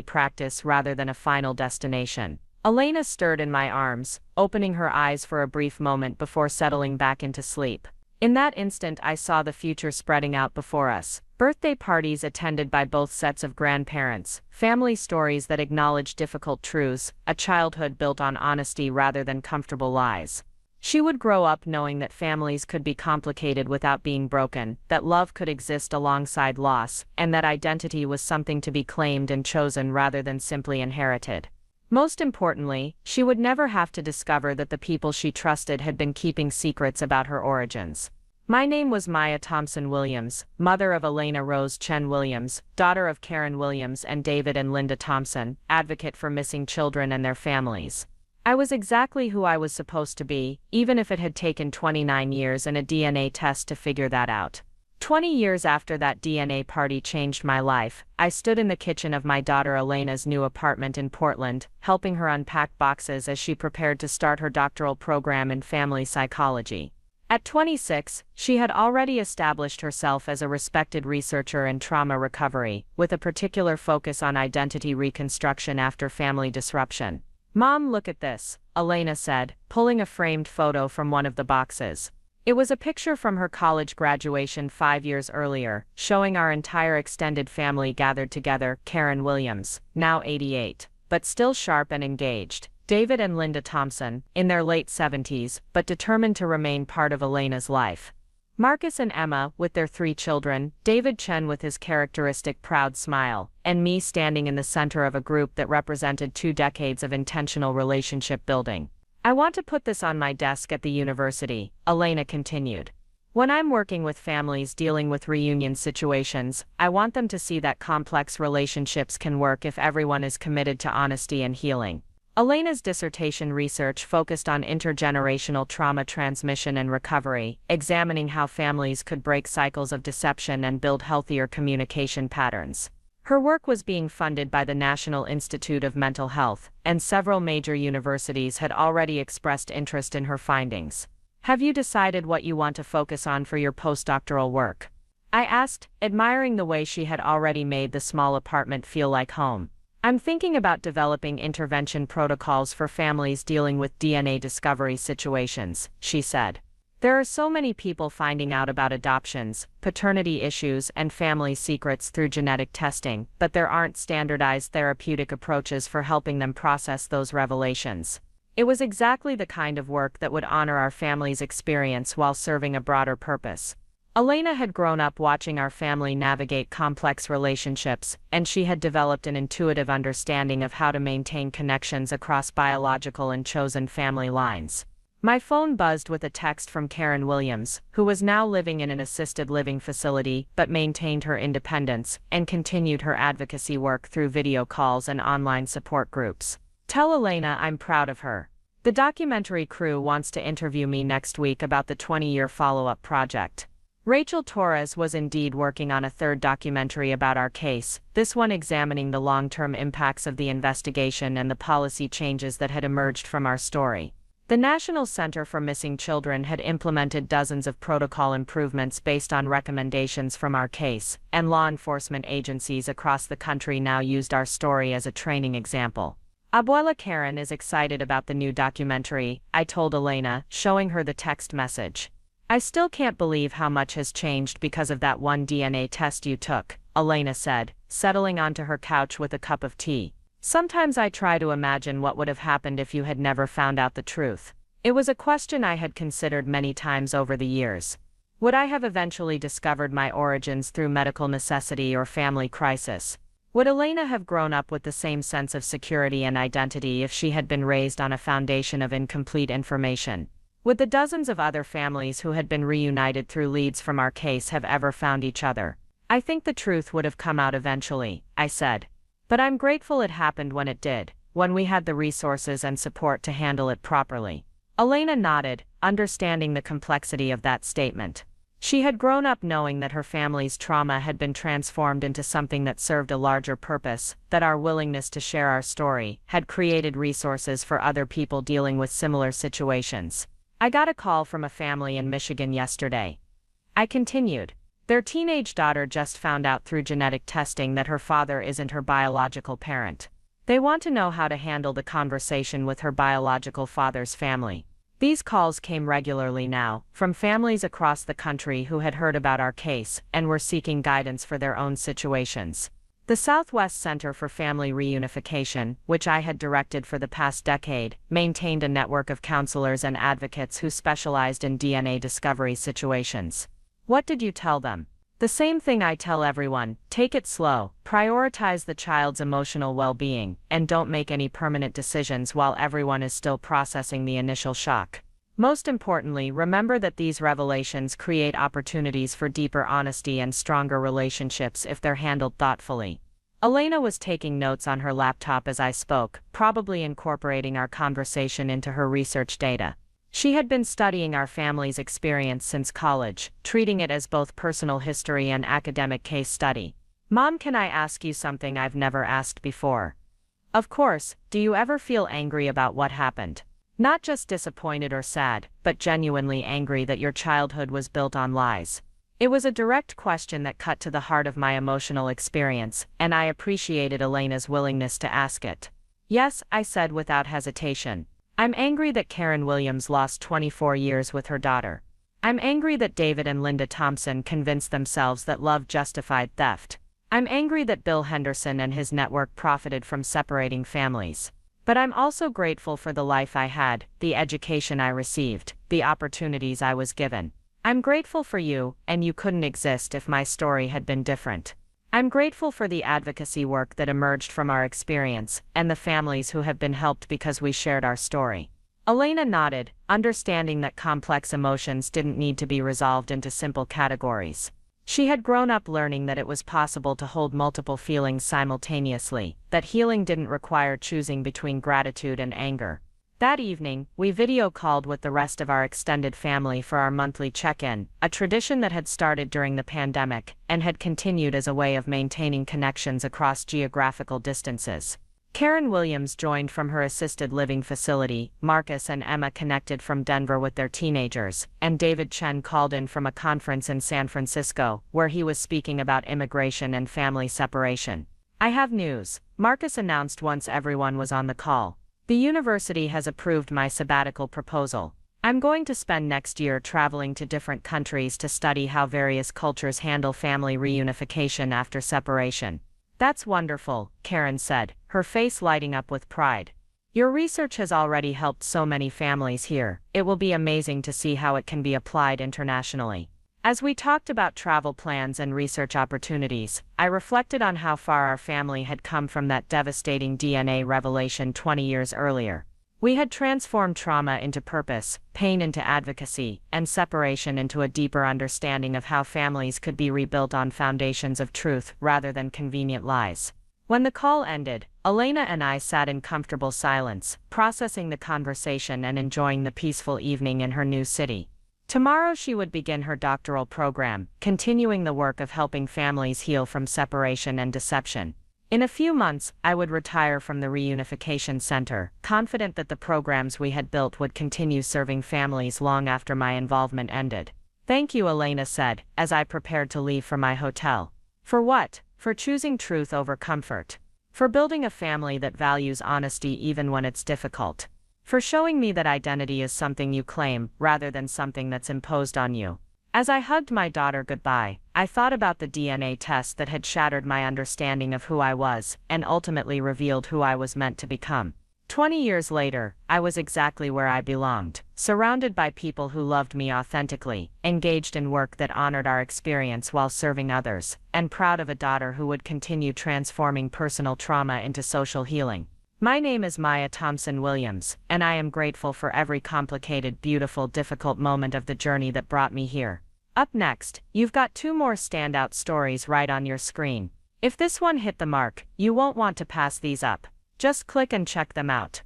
practice rather than a final destination. Elena stirred in my arms, opening her eyes for a brief moment before settling back into sleep. In that instant, I saw the future spreading out before us. Birthday parties attended by both sets of grandparents, family stories that acknowledged difficult truths, a childhood built on honesty rather than comfortable lies. She would grow up knowing that families could be complicated without being broken, that love could exist alongside loss, and that identity was something to be claimed and chosen rather than simply inherited. Most importantly, she would never have to discover that the people she trusted had been keeping secrets about her origins. My name was Maya Thompson Williams, mother of Elena Rose Chen Williams, daughter of Karen Williams and David and Linda Thompson, advocate for missing children and their families. I was exactly who I was supposed to be, even if it had taken 29 years and a DNA test to figure that out. 20 years after that DNA party changed my life, I stood in the kitchen of my daughter Elena's new apartment in Portland, helping her unpack boxes as she prepared to start her doctoral program in family psychology. At 26, she had already established herself as a respected researcher in trauma recovery, with a particular focus on identity reconstruction after family disruption. "Mom, look at this," Elena said, pulling a framed photo from one of the boxes. It was a picture from her college graduation 5 years earlier, showing our entire extended family gathered together: Karen Williams, now 88, but still sharp and engaged; David and Linda Thompson, in their late 70s, but determined to remain part of Elena's life; Marcus and Emma, with their 3 children, David Chen with his characteristic proud smile, and me standing in the center of a group that represented 2 decades of intentional relationship building. "I want to put this on my desk at the university," Elena continued. "When I'm working with families dealing with reunion situations, I want them to see that complex relationships can work if everyone is committed to honesty and healing." Elena's dissertation research focused on intergenerational trauma transmission and recovery, examining how families could break cycles of deception and build healthier communication patterns. Her work was being funded by the National Institute of Mental Health, and several major universities had already expressed interest in her findings. "Have you decided what you want to focus on for your postdoctoral work?" I asked, admiring the way she had already made the small apartment feel like home. "I'm thinking about developing intervention protocols for families dealing with DNA discovery situations," she said. "There are so many people finding out about adoptions, paternity issues, and family secrets through genetic testing, but there aren't standardized therapeutic approaches for helping them process those revelations." It was exactly the kind of work that would honor our family's experience while serving a broader purpose. Elena had grown up watching our family navigate complex relationships, and she had developed an intuitive understanding of how to maintain connections across biological and chosen family lines. My phone buzzed with a text from Karen Williams, who was now living in an assisted living facility but maintained her independence and continued her advocacy work through video calls and online support groups. "Tell Elena I'm proud of her. The documentary crew wants to interview me next week about the 20-year follow-up project." Rachel Torres was indeed working on a 3rd documentary about our case, this one examining the long-term impacts of the investigation and the policy changes that had emerged from our story. The National Center for Missing Children had implemented dozens of protocol improvements based on recommendations from our case, and law enforcement agencies across the country now used our story as a training example. "Abuela Karen is excited about the new documentary," I told Elena, showing her the text message. "I still can't believe how much has changed because of that one DNA test you took," Elena said, settling onto her couch with a cup of tea. "Sometimes I try to imagine what would have happened if you had never found out the truth." It was a question I had considered many times over the years. Would I have eventually discovered my origins through medical necessity or family crisis? Would Elena have grown up with the same sense of security and identity if she had been raised on a foundation of incomplete information? Would the dozens of other families who had been reunited through leads from our case have ever found each other? I think the truth would have come out eventually, I said. But I'm grateful it happened when it did, when we had the resources and support to handle it properly. Elena nodded, understanding the complexity of that statement. She had grown up knowing that her family's trauma had been transformed into something that served a larger purpose, that our willingness to share our story had created resources for other people dealing with similar situations. I got a call from a family in Michigan yesterday. I continued. Their teenage daughter just found out through genetic testing that her father isn't her biological parent. They want to know how to handle the conversation with her biological father's family. These calls came regularly now, from families across the country who had heard about our case and were seeking guidance for their own situations. The Southwest Center for Family Reunification, which I had directed for the past decade, maintained a network of counselors and advocates who specialized in DNA discovery situations. What did you tell them? The same thing I tell everyone: take it slow, prioritize the child's emotional well-being, and don't make any permanent decisions while everyone is still processing the initial shock. Most importantly, remember that these revelations create opportunities for deeper honesty and stronger relationships if they're handled thoughtfully. Elena was taking notes on her laptop as I spoke, probably incorporating our conversation into her research data. She had been studying our family's experience since college, treating it as both personal history and academic case study. Mom, can I ask you something I've never asked before? Of course. Do you ever feel angry about what happened? Not just disappointed or sad, but genuinely angry that your childhood was built on lies. It was a direct question that cut to the heart of my emotional experience, and I appreciated Elena's willingness to ask it. Yes, I said without hesitation. I'm angry that Karen Williams lost 24 years with her daughter. I'm angry that David and Linda Thompson convinced themselves that love justified theft. I'm angry that Bill Henderson and his network profited from separating families. But I'm also grateful for the life I had, the education I received, the opportunities I was given. I'm grateful for you, and you couldn't exist if my story had been different. I'm grateful for the advocacy work that emerged from our experience, and the families who have been helped because we shared our story. Elena nodded, understanding that complex emotions didn't need to be resolved into simple categories. She had grown up learning that it was possible to hold multiple feelings simultaneously, that healing didn't require choosing between gratitude and anger. That evening, we video called with the rest of our extended family for our monthly check-in, a tradition that had started during the pandemic and had continued as a way of maintaining connections across geographical distances. Karen Williams joined from her assisted living facility, Marcus and Emma connected from Denver with their teenagers, and David Chen called in from a conference in San Francisco, where he was speaking about immigration and family separation. I have news, Marcus announced once everyone was on the call. The university has approved my sabbatical proposal. I'm going to spend next year traveling to different countries to study how various cultures handle family reunification after separation. That's wonderful, Karen said, her face lighting up with pride. Your research has already helped so many families here. It will be amazing to see how it can be applied internationally. As we talked about travel plans and research opportunities, I reflected on how far our family had come from that devastating DNA revelation 20 years earlier. We had transformed trauma into purpose, pain into advocacy, and separation into a deeper understanding of how families could be rebuilt on foundations of truth rather than convenient lies. When the call ended, Elena and I sat in comfortable silence, processing the conversation and enjoying the peaceful evening in her new city. Tomorrow she would begin her doctoral program, continuing the work of helping families heal from separation and deception. In a few months, I would retire from the Reunification Center, confident that the programs we had built would continue serving families long after my involvement ended. Thank you, Elena said, as I prepared to leave for my hotel. For what? For choosing truth over comfort. For building a family that values honesty even when it's difficult. For showing me that identity is something you claim, rather than something that's imposed on you. As I hugged my daughter goodbye, I thought about the DNA test that had shattered my understanding of who I was, and ultimately revealed who I was meant to become. 20 years later, I was exactly where I belonged, surrounded by people who loved me authentically, engaged in work that honored our experience while serving others, and proud of a daughter who would continue transforming personal trauma into social healing. My name is Maya Thompson Williams, and I am grateful for every complicated, beautiful, difficult moment of the journey that brought me here. Up next, you've got 2 more standout stories right on your screen. If this one hit the mark, you won't want to pass these up. Just click and check them out.